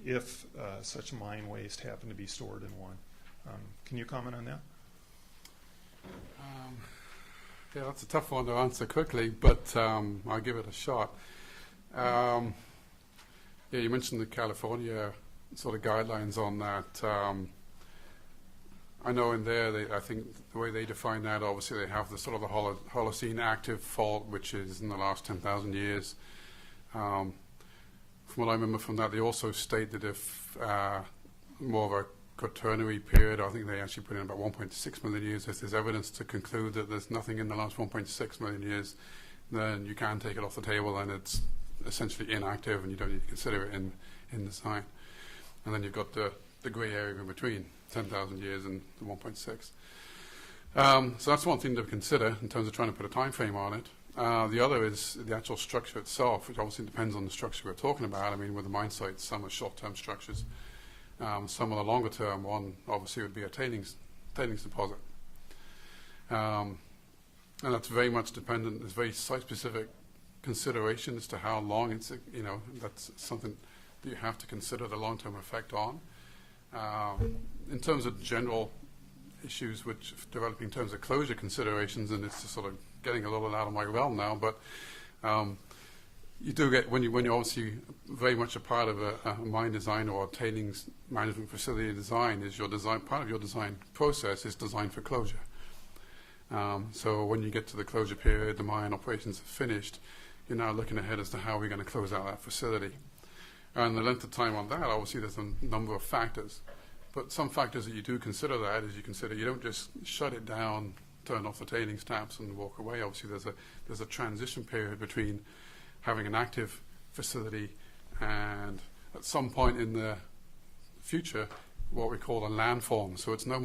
if such mine waste happened to be stored in one. Can you comment on that? Yeah, that's a tough one to answer quickly, but I'll give it a shot. Yeah, you mentioned the California sort of guidelines on that. I know in there, I think the way they define that, obviously they have the sort of the Holocene active fault, which is in the last 10,000 years. From what I remember from that, they also state that if more of a Quaternary period, I think they actually put in about 1.6 million years. If there's evidence to conclude that there's nothing in the last 1.6 million years, then you can take it off the table, and it's essentially inactive, and you don't need to consider it in design. And then you've got the grey area in between 10,000 years and the 1.6. So that's one thing to consider in terms of trying to put a time frame on it. The other is the actual structure itself, which obviously depends on the structure we're talking about. I mean, with the mine sites, some are short-term structures. Some of the longer-term one, obviously, would be a tailings deposit. And that's very much dependent. There's very site-specific consideration as to how long it's, that's something that you have to consider the long-term effect on. In terms of general issues which developing in terms of closure considerations, and it's just sort of getting a little out of my realm now, but you do get, when you're obviously very much a part of a mine design or a tailings management facility design, is your design, part of your design process is designed for closure. So when you get to the closure period, the mine operations are finished, you're now looking ahead as to how we're going to close out that facility. And the length of time on that, obviously there's a number of factors. But some factors that you do consider that is you don't just shut it down, turn off the tailings taps and walk away. Obviously there's a transition period between having an active facility and at some point in the future what we call a landform. So it's no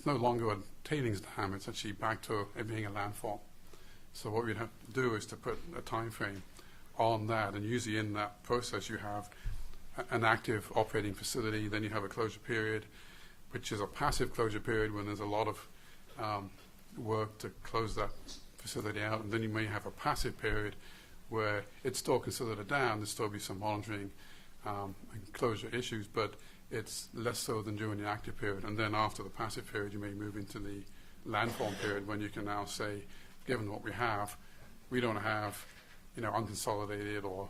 longer a tailings dam, it's actually back to it being a landform. So what we'd have to do is to put a time frame on that, and usually in that process you have an active operating facility, then you have a closure period, which is a passive closure period when there's a lot of work to close that facility out, and then you may have a passive period where it's still considered a dam, there'll still be some monitoring and closure issues, but it's less so than during the active period. And then after the passive period, you may move into the landform period when you can now say, given what we have, we don't have unconsolidated or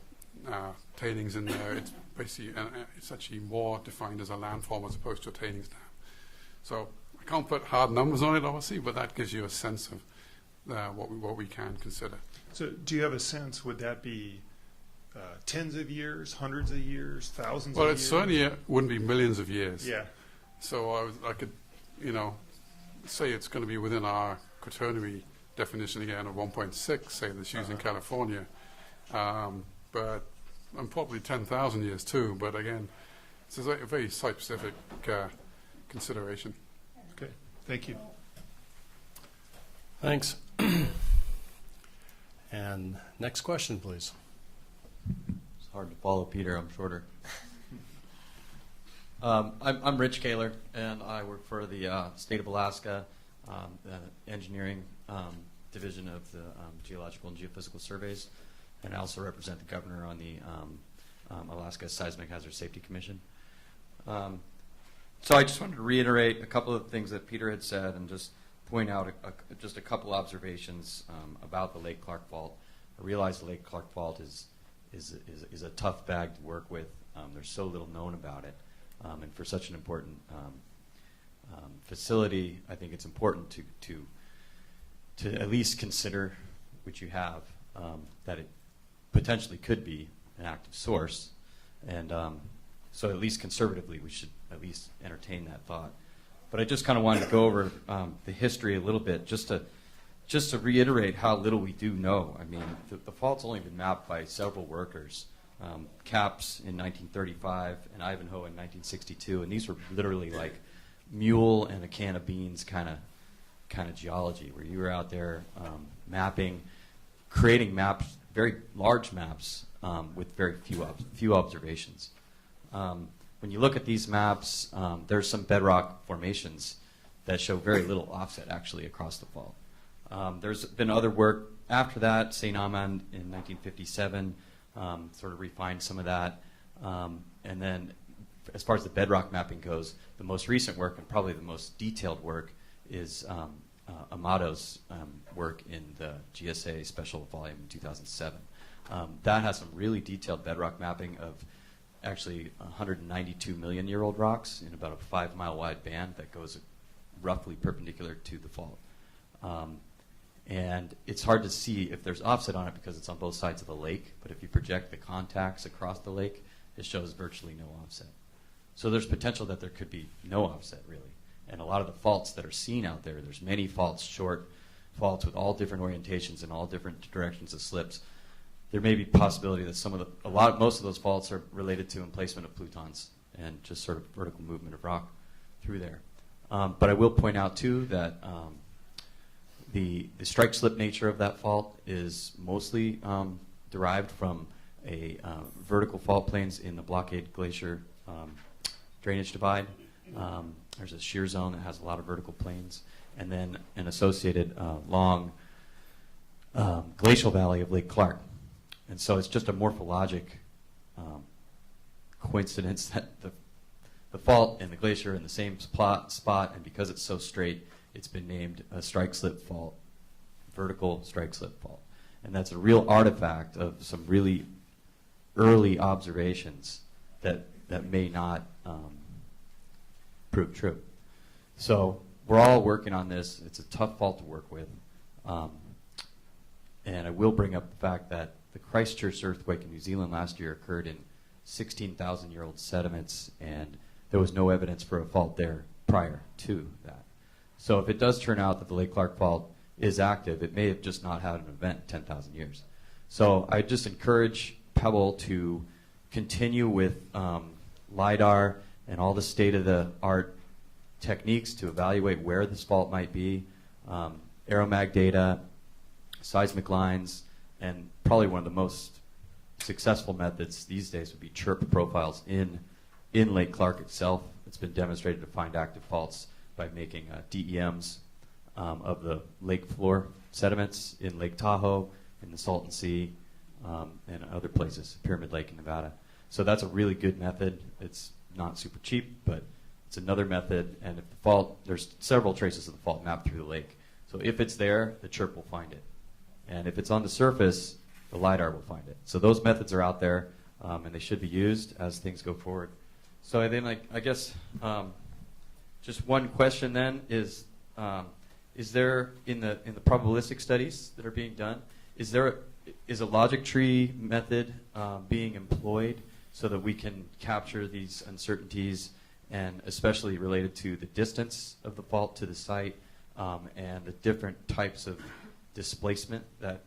tailings in there. It's basically, it's actually more defined as a landform as opposed to a tailings dam. So I can't put hard numbers on it, obviously, but that gives you a sense of what we can consider. So do you have a sense, would that be tens of years, hundreds of years, thousands of years? Well, it certainly wouldn't be millions of years. Yeah. So I could, say it's going to be within our Quaternary definition again of 1.6, say that's used in California. But and probably 10,000 years too, but again, it's a very site-specific consideration. Okay, thank you. Thanks. And next question, please. It's hard to follow, Peter. I'm shorter. I'm Rich Kaler, and I work for the state of Alaska, the engineering division of the Geological and Geophysical Surveys, and I also represent the governor on the Alaska Seismic Hazard Safety Commission. So I just wanted to reiterate a couple of things that Peter had said and just point out just a couple observations about the Lake Clark Fault. I realize the Lake Clark Fault is a tough bag to work with. There's so little known about it, and for such an important facility, I think it's important to at least consider, which you have, that it potentially could be an active source, and so at least conservatively, we should at least entertain that thought. But I just kind of wanted to go over the history a little bit, just to reiterate how little we do know. I mean, the fault's only been mapped by several workers. Capps in 1935 and Ivanhoe in 1962, and these were literally like mule and a can of beans kind of geology, where you were out there mapping, creating maps, very large maps with very few observations. When you look at these maps, there's some bedrock formations that show very little offset actually across the fault. There's been other work after that. St. Amand in 1957 sort of refined some of that. And then as far as the bedrock mapping goes, the most recent work and probably the most detailed work is Amato's work in the GSA special volume in 2007. That has some really detailed bedrock mapping of actually 192 million-year-old rocks in about a 5-mile wide band that goes roughly perpendicular to the fault. And it's hard to see if there's offset on it because it's on both sides of the lake, but if you project the contacts across the lake, it shows virtually no offset. So there's potential that there could be no offset, really. And a lot of the faults that are seen out there, there's many faults, short faults with all different orientations and all different directions of slips. There may be possibility that most of those faults are related to emplacement of plutons and just sort of vertical movement of rock through there. But I will point out too that the strike slip nature of that fault is mostly derived from a vertical fault planes in the Blockade Glacier drainage divide. There's a shear zone that has a lot of vertical planes, and then an associated long glacial valley of Lake Clark. And so it's just a morphologic coincidence that the fault and the glacier are in the same spot, and because it's so straight, it's been named a strike slip fault, vertical strike slip fault. And that's a real artifact of some really early observations that may not prove true. So we're all working on this. It's a tough fault to work with. And I will bring up the fact that the Christchurch earthquake in New Zealand last year occurred in 16,000-year-old sediments, and there was no evidence for a fault there prior to that. So if it does turn out that the Lake Clark Fault is active, it may have just not had an event in 10,000 years. So I just encourage Pebble to continue with LIDAR and all the state-of-the-art techniques to evaluate where this fault might be, aeromag data, seismic lines, and probably one of the most successful methods these days would be chirp profiles in Lake Clark itself. It's been demonstrated to find active faults by making DEMs of the lake floor sediments in Lake Tahoe, in the Salton Sea, and other places, Pyramid Lake in Nevada. So that's a really good method. It's not super cheap, but it's another method. And if the fault, there's several traces of the fault mapped through the lake. So if it's there, the chirp will find it. And if it's on the surface, the LIDAR will find it. So those methods are out there, and they should be used as things go forward. So then, I guess, just one question then is there in the probabilistic studies that are being done, is a logic tree method being employed so that we can capture these uncertainties, and especially related to the distance of the fault to the site and the different types of displacement that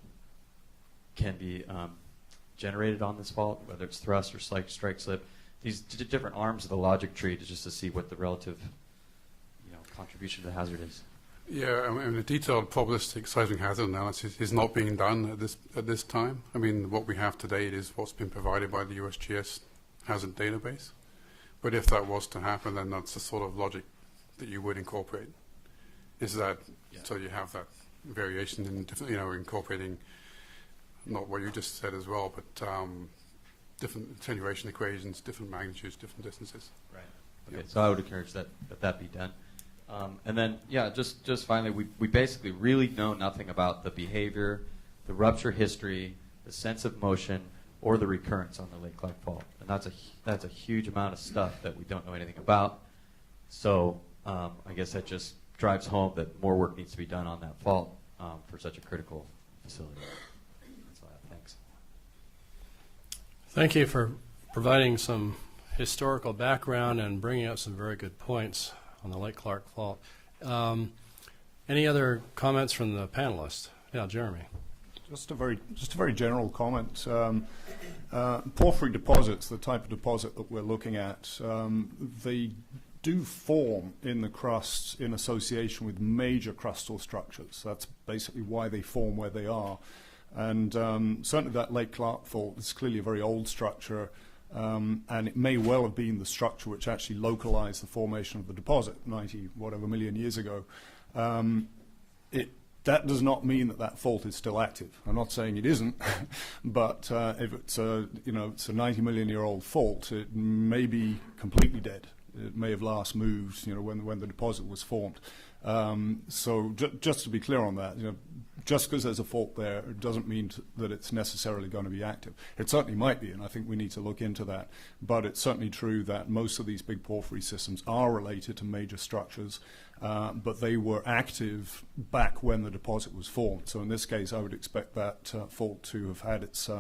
can be generated on this fault, whether it's thrust or strike slip, these different arms of the logic tree to see what the relative contribution to the hazard is. Yeah, I mean, a detailed probabilistic seismic hazard analysis is not being done at this time. I mean, what we have to date is what's been provided by the USGS hazard database. But if that was to happen, then that's the sort of logic that you would incorporate. Is that so you have that variation in different, incorporating not what you just said as well, but different attenuation equations, different magnitudes, different distances. Right. Okay. So I would encourage that be done. And then, yeah, just finally, we basically really know nothing about the behavior, the rupture history, the sense of motion, or the recurrence on the Lake Clark Fault. And that's a huge amount of stuff that we don't know anything about. So I guess that just drives home that more work needs to be done on that fault for such a critical facility. That's all I have. Thanks. Thank you for providing some historical background and bringing up some very good points on the Lake Clark Fault. Any other comments from the panelists? Yeah, Jeremy. Just a very general comment. Porphyry deposits, the type of deposit that we're looking at, they do form in the crusts in association with major crustal structures. That's basically why they form where they are. And certainly that Lake Clark Fault is clearly a very old structure, and it may well have been the structure which actually localized the formation of the deposit 90 whatever million years ago. That does not mean that that fault is still active. I'm not saying it isn't, but if it's it's a 90 million year old fault, it may be completely dead. It may have last moved, when the deposit was formed. So just to be clear on that, just because there's a fault there, it doesn't mean that it's necessarily going to be active. It certainly might be, and I think we need to look into that. But it's certainly true that most of these big porphyry systems are related to major structures, but they were active back when the deposit was formed. So in this case, I would expect that fault to have had its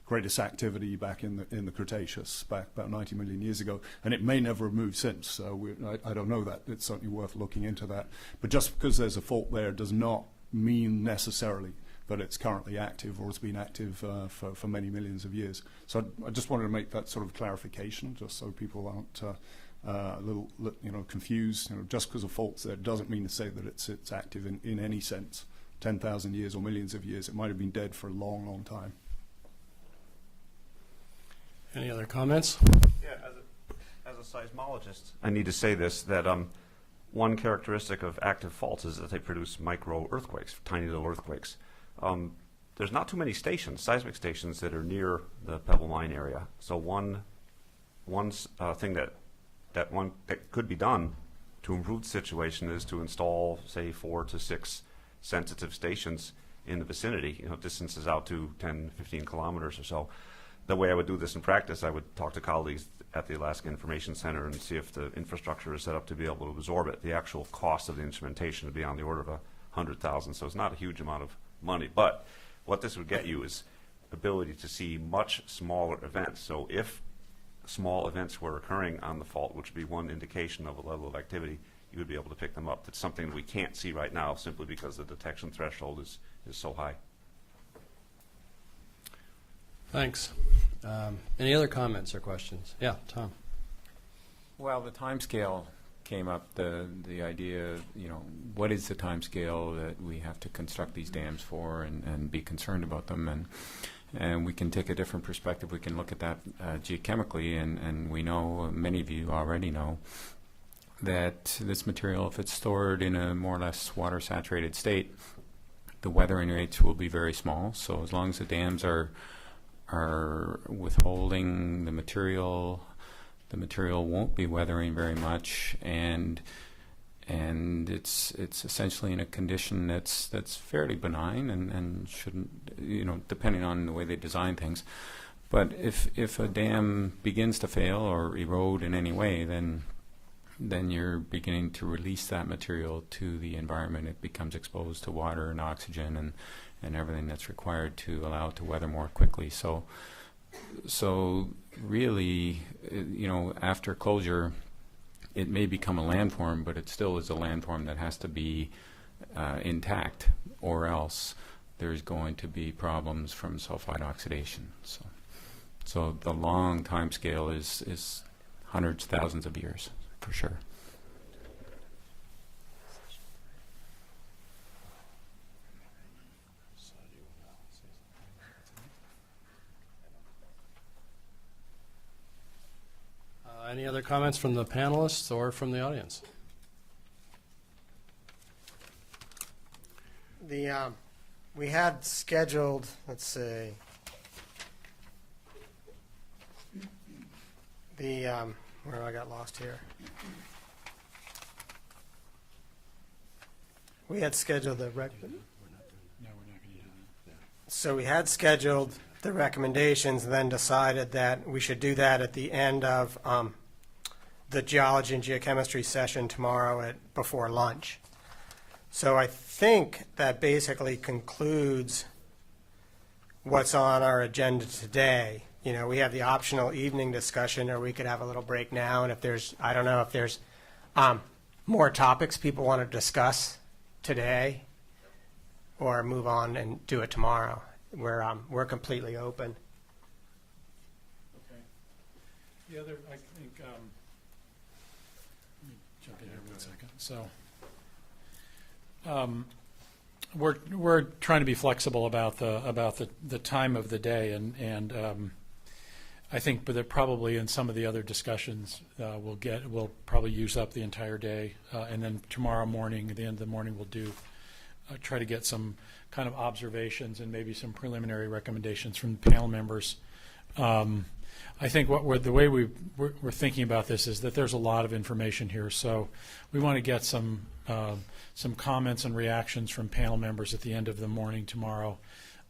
greatest activity back in the Cretaceous, back about 90 million years ago, and it may never have moved since. I don't know that. It's certainly worth looking into that. But just because there's a fault there does not mean necessarily that it's currently active or has been active for many millions of years. So I just wanted to make that sort of clarification, just so people aren't a little confused. Just because a fault's there doesn't mean to say that it's active in any sense. 10,000 years or millions of years, it might have been dead for a long, long time. Any other comments? Yeah, as a seismologist, I need to say this, that one characteristic of active faults is that they produce micro earthquakes, tiny little earthquakes. There's not too many stations, seismic stations, that are near the Pebble Mine area. So one thing that could be done to improve the situation is to install, say, 4 to 6 sensitive stations in the vicinity, distances out to 10, 15 kilometers or so. The way I would do this in practice, I would talk to colleagues at the Alaska Information Center and see if the infrastructure is set up to be able to absorb it. The actual cost of the instrumentation would be on the order of $100,000, so it's not a huge amount of money. But what this would get you is ability to see much smaller events. So if small events were occurring on the fault, which would be one indication of a level of activity, you would be able to pick them up. That's something we can't see right now simply because the detection threshold is so high. Thanks. Any other comments or questions? Yeah, Tom. Well, the time scale came up, the idea, what is the time scale that we have to construct these dams for and be concerned about them? And we can take a different perspective. We can look at that geochemically, and we know, many of you already know, that this material, if it's stored in a more or less water-saturated state, the weathering rates will be very small. So as long as the dams are withholding the material won't be weathering very much, and it's essentially in a condition that's fairly benign and shouldn't, depending on the way they design things. But if a dam begins to fail or erode in any way, then you're beginning to release that material to the environment. It becomes exposed to water and oxygen and everything that's required to allow it to weather more quickly. So really, after closure, it may become a landform, but it still is a landform that has to be intact, or else there's going to be problems from sulfide oxidation. So the long time scale is hundreds, thousands of years, for sure. Any other comments from the panelists or from the audience? We had scheduled, let's see, where I got lost here. We had scheduled the rec. No, we're not going to do that. So we had scheduled the recommendations, and then decided that we should do that at the end of the geology and geochemistry session tomorrow before lunch. So I think that basically concludes what's on our agenda today. You know, we have the optional evening discussion, or we could have a little break now, and if there's, I don't know if there's more topics people want to discuss today, or move on and do it tomorrow. We're completely open. Okay. The other, I think, let me jump in here 1 second. So, we're trying to be flexible about the time of the day, and I think, but that probably in some of the other discussions we'll probably use up the entire day, and then tomorrow morning, at the end of the morning, we'll try to get some kind of observations and maybe some preliminary recommendations from the panel members. I think the way we're thinking about this is that there's a lot of information here, so we want to get some comments and reactions from panel members at the end of the morning tomorrow,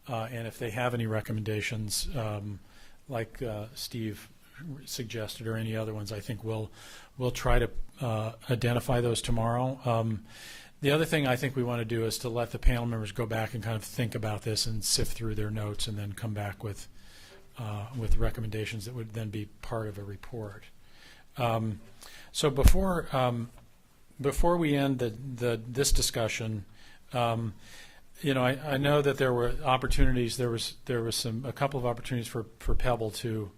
and if they have any recommendations, like Steve suggested, or any other ones, I think we'll try to identify those tomorrow. The other thing I think we want to do is to let the panel members go back and kind of think about this and sift through their notes, and then come back with recommendations that would then be part of a report. So before we end this discussion, you know, I know that there were opportunities. There was a couple of opportunities for Pebble to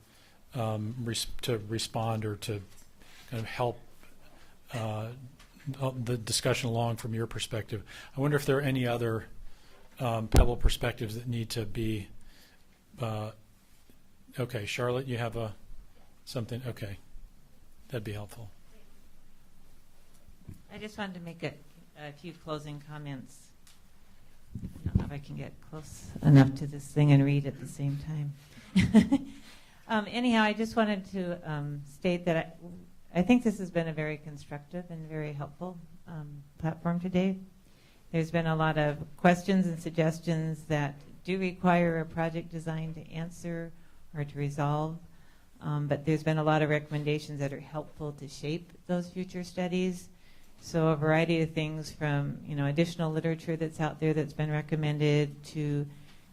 respond or to kind of help the discussion along from your perspective. I wonder if there are any other Pebble perspectives that need to be. Okay, Charlotte, you have something. Okay, that'd be helpful. I just wanted to make a few closing comments. I don't know if I can get close enough to this thing and read at the same time. Anyhow, I just wanted to state that I think this has been a very constructive and very helpful platform today. There's been a lot of questions and suggestions that do require a project design to answer or to resolve, but there's been a lot of recommendations that are helpful to shape those future studies. So a variety of things from, you know, additional literature that's out there that's been recommended to,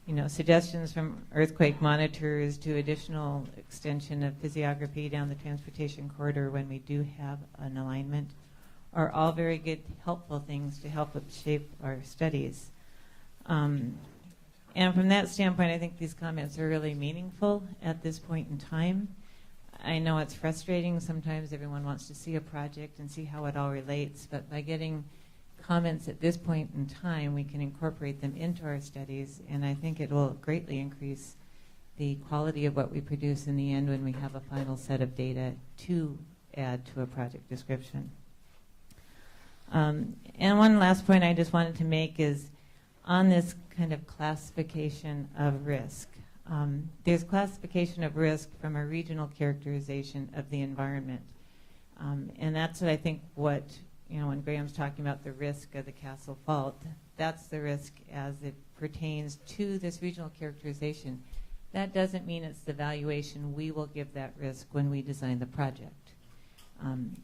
you know, suggestions from earthquake monitors to additional extension of physiography down the transportation corridor when we do have an alignment are all very good, helpful things to help shape our studies. And from that standpoint, I think these comments are really meaningful at this point in time. I know it's frustrating. Sometimes everyone wants to see a project and see how it all relates, but by getting comments at this point in time, we can incorporate them into our studies, and I think it will greatly increase the quality of what we produce in the end when we have a final set of data to add to a project description. And one last point I just wanted to make is on this kind of classification of risk. There's classification of risk from a regional characterization of the environment. And that's what I think you know, when Graham's talking about the risk of the Castle Fault, that's the risk as it pertains to this regional characterization. That doesn't mean it's the valuation we will give that risk when we design the project.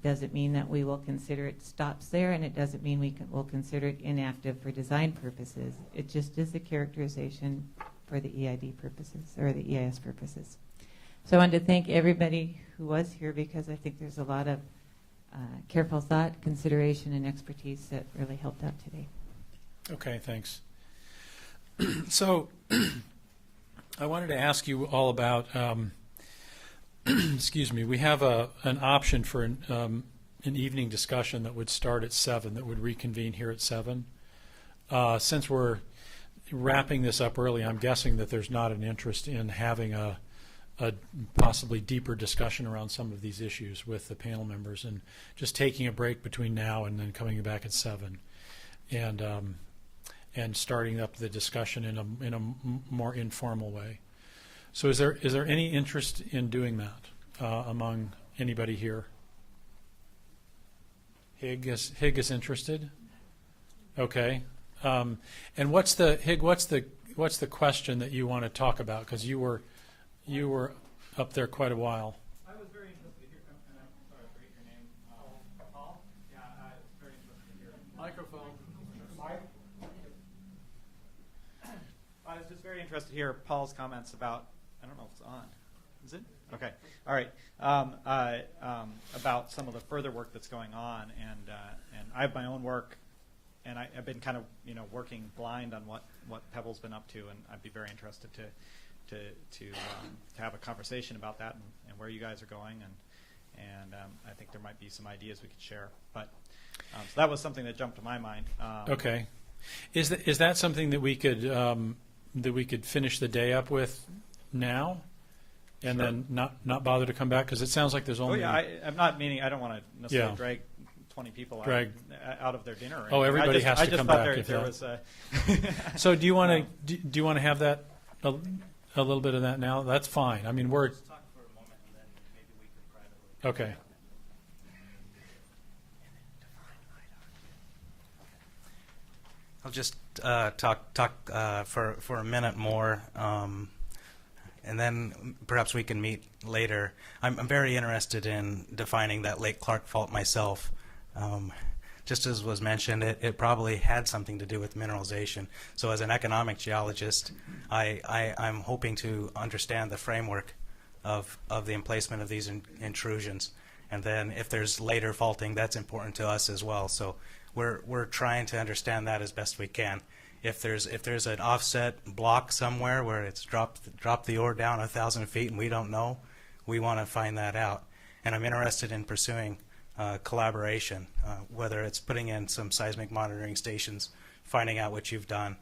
Doesn't mean that we will consider it stops there, and it doesn't mean we'll consider it inactive for design purposes. It just is the characterization for the EID purposes, or the EIS purposes. So I wanted to thank everybody who was here, because I think there's a lot of careful thought, consideration, and expertise that really helped out today. Okay, thanks. So I wanted to ask you all about, excuse me, we have an option for an evening discussion that would start at 7, that would reconvene here at 7. Since we're wrapping this up early, I'm guessing that there's not an interest in having a possibly deeper discussion around some of these issues with the panel members, and just taking a break between now and then coming back at 7, and starting up the discussion in a more informal way. So is there any interest in doing that among anybody here? Hig is interested? Okay. And what's the Hig? What's the question that you want to talk about? Because you were up there quite a while. I was very interested to hear. And I'm sorry, I forget your name. Paul. Yeah, I was very interested to hear. Microphone. I was just very interested to hear Paul's comments about. I don't know if it's on. Is it? Okay. All right. About some of the further work that's going on, and I have my own work, and I've been kind of working blind on what Pebble's been up to, and I'd be very interested to have a conversation about that and where you guys are going, and I think there might be some ideas we could share. But so that was something that jumped to my mind. Okay. Is that something that we could finish the day up with now? And Sure. then not bother to come back, because it sounds like there's only. Oh yeah, I'm not meaning. I don't want to necessarily drag 20 people out of their dinner. Or Oh, everybody anything. has to come back if there that. was. So do you want to have that a little bit of that now? That's fine. I mean, we're. Let's talk for a moment, and then maybe we could privately. Okay. I'll just talk for a minute more, and then perhaps we can meet later. I'm very interested in defining that Lake Clark fault myself. Just as was mentioned, it probably had something to do with mineralization. So as an economic geologist, I'm hoping to understand the framework of the emplacement of these intrusions. And then if there's later faulting, that's important to us as well. So we're trying to understand that as best we can. If there's an offset block somewhere where it's dropped the ore down 1,000 feet and we don't know, we want to find that out. And I'm interested in pursuing collaboration, whether it's putting in some seismic monitoring stations, finding out what you've done,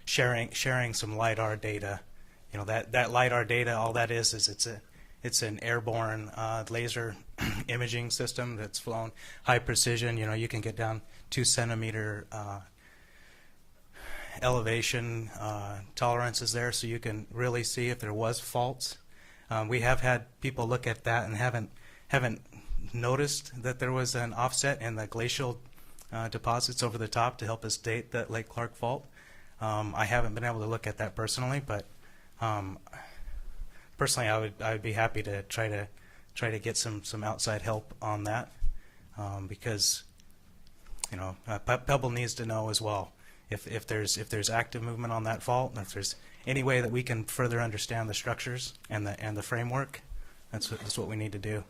sharing some LiDAR data. That LiDAR data, all that is it's an airborne laser imaging system that's flown high precision. You can get down 2 centimeter elevation tolerances there, so you can really see if there was faults. We have had people look at that and haven't noticed that there was an offset in the glacial deposits over the top to help us date that Lake Clark fault. I haven't been able to look at that personally, but personally, I would be happy to try to get some outside help on that, because Pebble needs to know as well if there's active movement on that fault, and if there's any way that we can further understand the structures and the framework. That's what we need to do.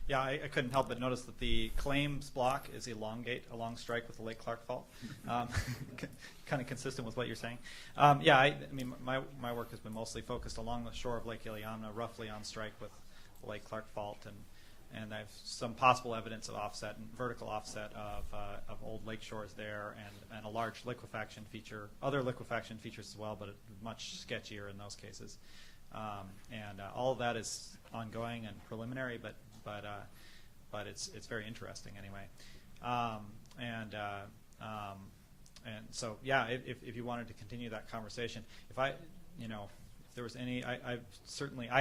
Yeah, I couldn't help but notice that the claims block is elongate along strike with the Lake Clark fault. Kind of consistent with what you're saying. Yeah, I mean, my work has been mostly focused along the shore of Lake Iliamna, roughly on strike with the Lake Clark fault, and I have some possible evidence of offset and vertical offset of old lake shores there, and a large liquefaction feature, other liquefaction features as well, but much sketchier in those cases. And all of that is ongoing and preliminary, but it's very interesting anyway. And so yeah, if you wanted to continue that conversation, if there was any, I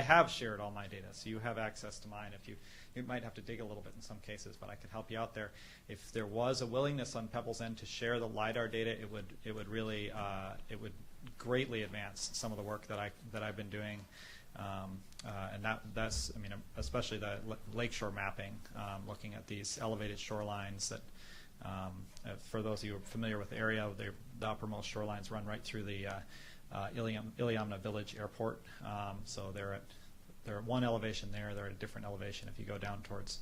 have shared all my data, so you have access to mine. You might have to dig a little bit in some cases, but I could help you out there. If there was a willingness on Pebble's end to share the LiDAR data, it would really it would greatly advance some of the work that I've been doing. And that's, I mean, especially the lakeshore mapping, looking at these elevated shorelines that, for those of you who are familiar with the area, the uppermost shorelines run right through the Iliamna Village Airport. So they're at one elevation there. They're at a different elevation if you go down towards,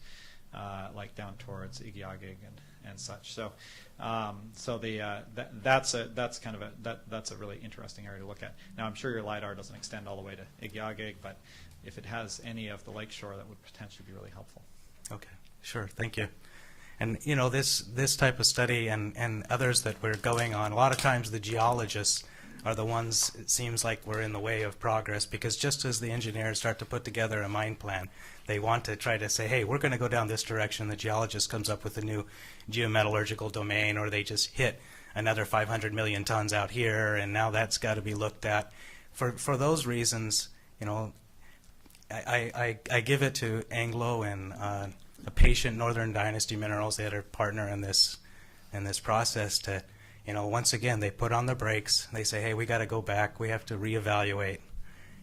down towards Igiagig and such. So, that's a really interesting area to look at. Now, I'm sure your LiDAR doesn't extend all the way to Igiagig, but if it has any of the lakeshore, that would potentially be really helpful. Okay, sure, thank you. And this type of study and others that we're going on, a lot of times the geologists are the ones, it seems like, we're in the way of progress, because just as the engineers start to put together a mine plan, they want to try to say, hey, we're going to go down this direction. The geologist comes up with a new geometallurgical domain, or they just hit another 500 million tons out here, and now that's got to be looked at. For those reasons, I give it to Anglo and a patient Northern Dynasty Minerals. They had a partner in this in this process to, once again, they put on the brakes. They say, hey, we got to go back. We have to reevaluate.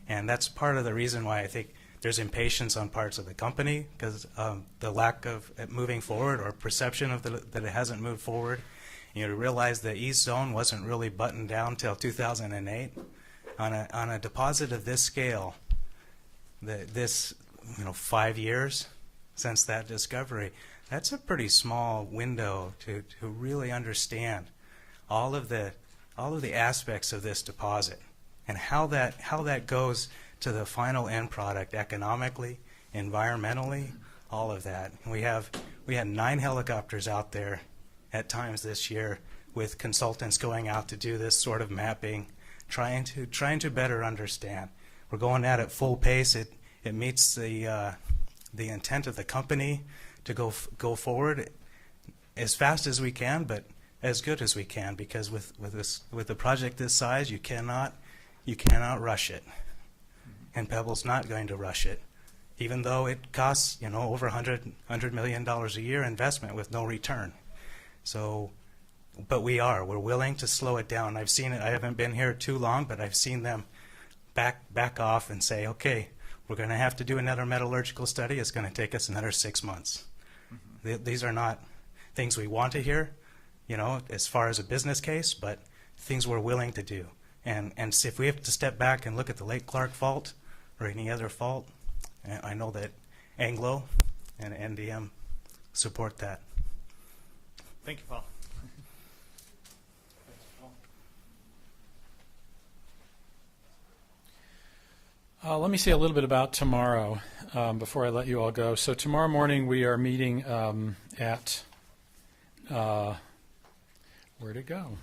And that's part of the reason why I think there's impatience on parts of the company, because the lack of it moving forward or perception of that it hasn't moved forward. To realize the East Zone wasn't really buttoned down till 2008. On a deposit of this scale, this 5 years since that discovery, that's a pretty small window to really understand all of the aspects of this deposit and how that goes to the final end product economically, environmentally, all of that. We had 9 helicopters out there at times this year with consultants going out to do this sort of mapping, trying to better understand. We're going at it full pace. It meets the intent of the company to go forward as fast as we can, but as good as we can, because with a project this size, you cannot rush it, and Pebble's not going to rush it, even though it costs over $100 million a year investment with no return. So, but we're willing to slow it down. I've seen it. I haven't been here too long, but I've seen them back off and say, okay, we're going to have to do another metallurgical study. It's going to take us another 6 months. These are not things we want to hear, as far as a business case, but things we're willing to do. And if we have to step back and look at the Lake Clark fault or any other fault, I know that Anglo and NDM support that. Thank you, Paul. Let me say a little bit about tomorrow before I let you all go. So tomorrow morning we are meeting at, where'd it go?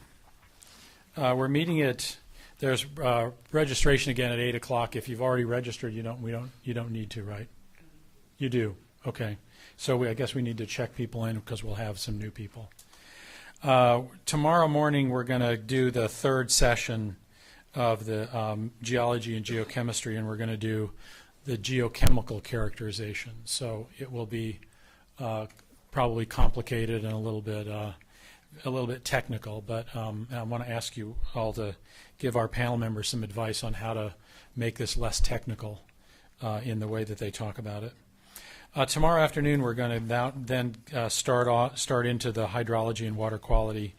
We're meeting at, there's registration again at 8 o'clock. If you've already registered, you don't need to, right? You do. Okay. So I guess we need to check people in because we'll have some new people. Tomorrow morning we're going to do the third session of the geology and geochemistry, and we're going to do the geochemical characterization. So it will be probably complicated and a little bit technical, but I want to ask you all to give our panel members some advice on how to make this less technical in the way that they talk about it. Tomorrow afternoon we're going to then start into the hydrology and water quality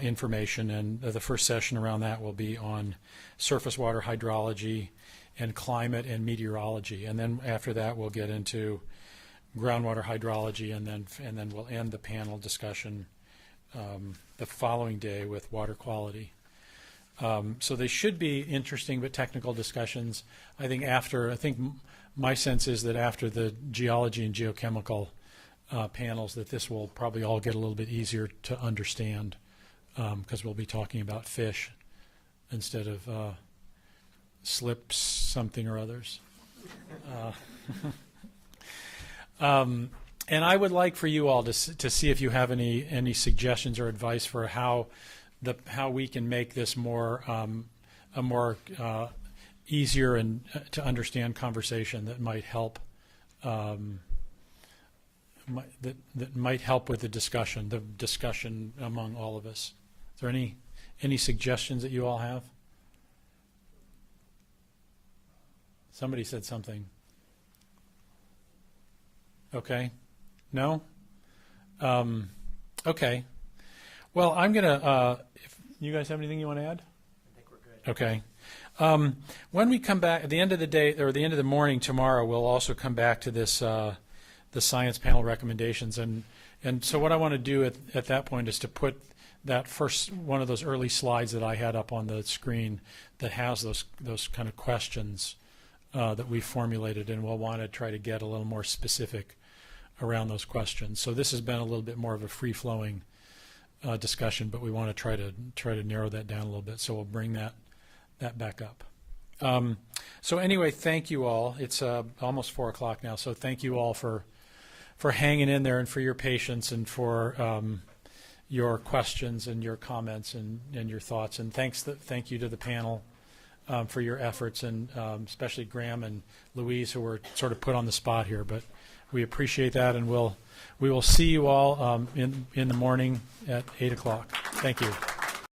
information, and the first session around that will be on surface water hydrology and climate and meteorology, and then after that we'll get into groundwater hydrology, and then we'll end the panel discussion the following day with water quality. So they should be interesting but technical discussions. I think my sense is that after the geology and geochemical panels, that this will probably all get a little bit easier to understand, because we'll be talking about fish instead of slips something or others. And I would like for you all to see if you have any suggestions or advice for how we can make this a more easier and to understand conversation that might help that might help with the discussion among all of us. Is there any suggestions that you all have? Somebody said something. Okay. No? Okay. Well, I'm going to, if you guys have anything you want to add? I think we're good. Okay. When we come back, at the end of the day, or the end of the morning tomorrow, we'll also come back to this, the science panel recommendations. And so what I want to do at that point is to put that first, one of those early slides that I had up on the screen that has those kind of questions that we formulated, and we'll want to try to get a little more specific around those questions. So this has been a little bit more of a free-flowing discussion, but we want to try to narrow that down a little bit. So we'll bring that back up. So anyway, thank you all. It's almost 4 o'clock now, so thank you all for hanging in there and for your patience and for your questions and your comments and your thoughts. And thank you to the panel for your efforts, and especially Graham and Louise, who were sort of put on the spot here. But we appreciate that, and we will see you all in the morning at 8 o'clock. Thank you.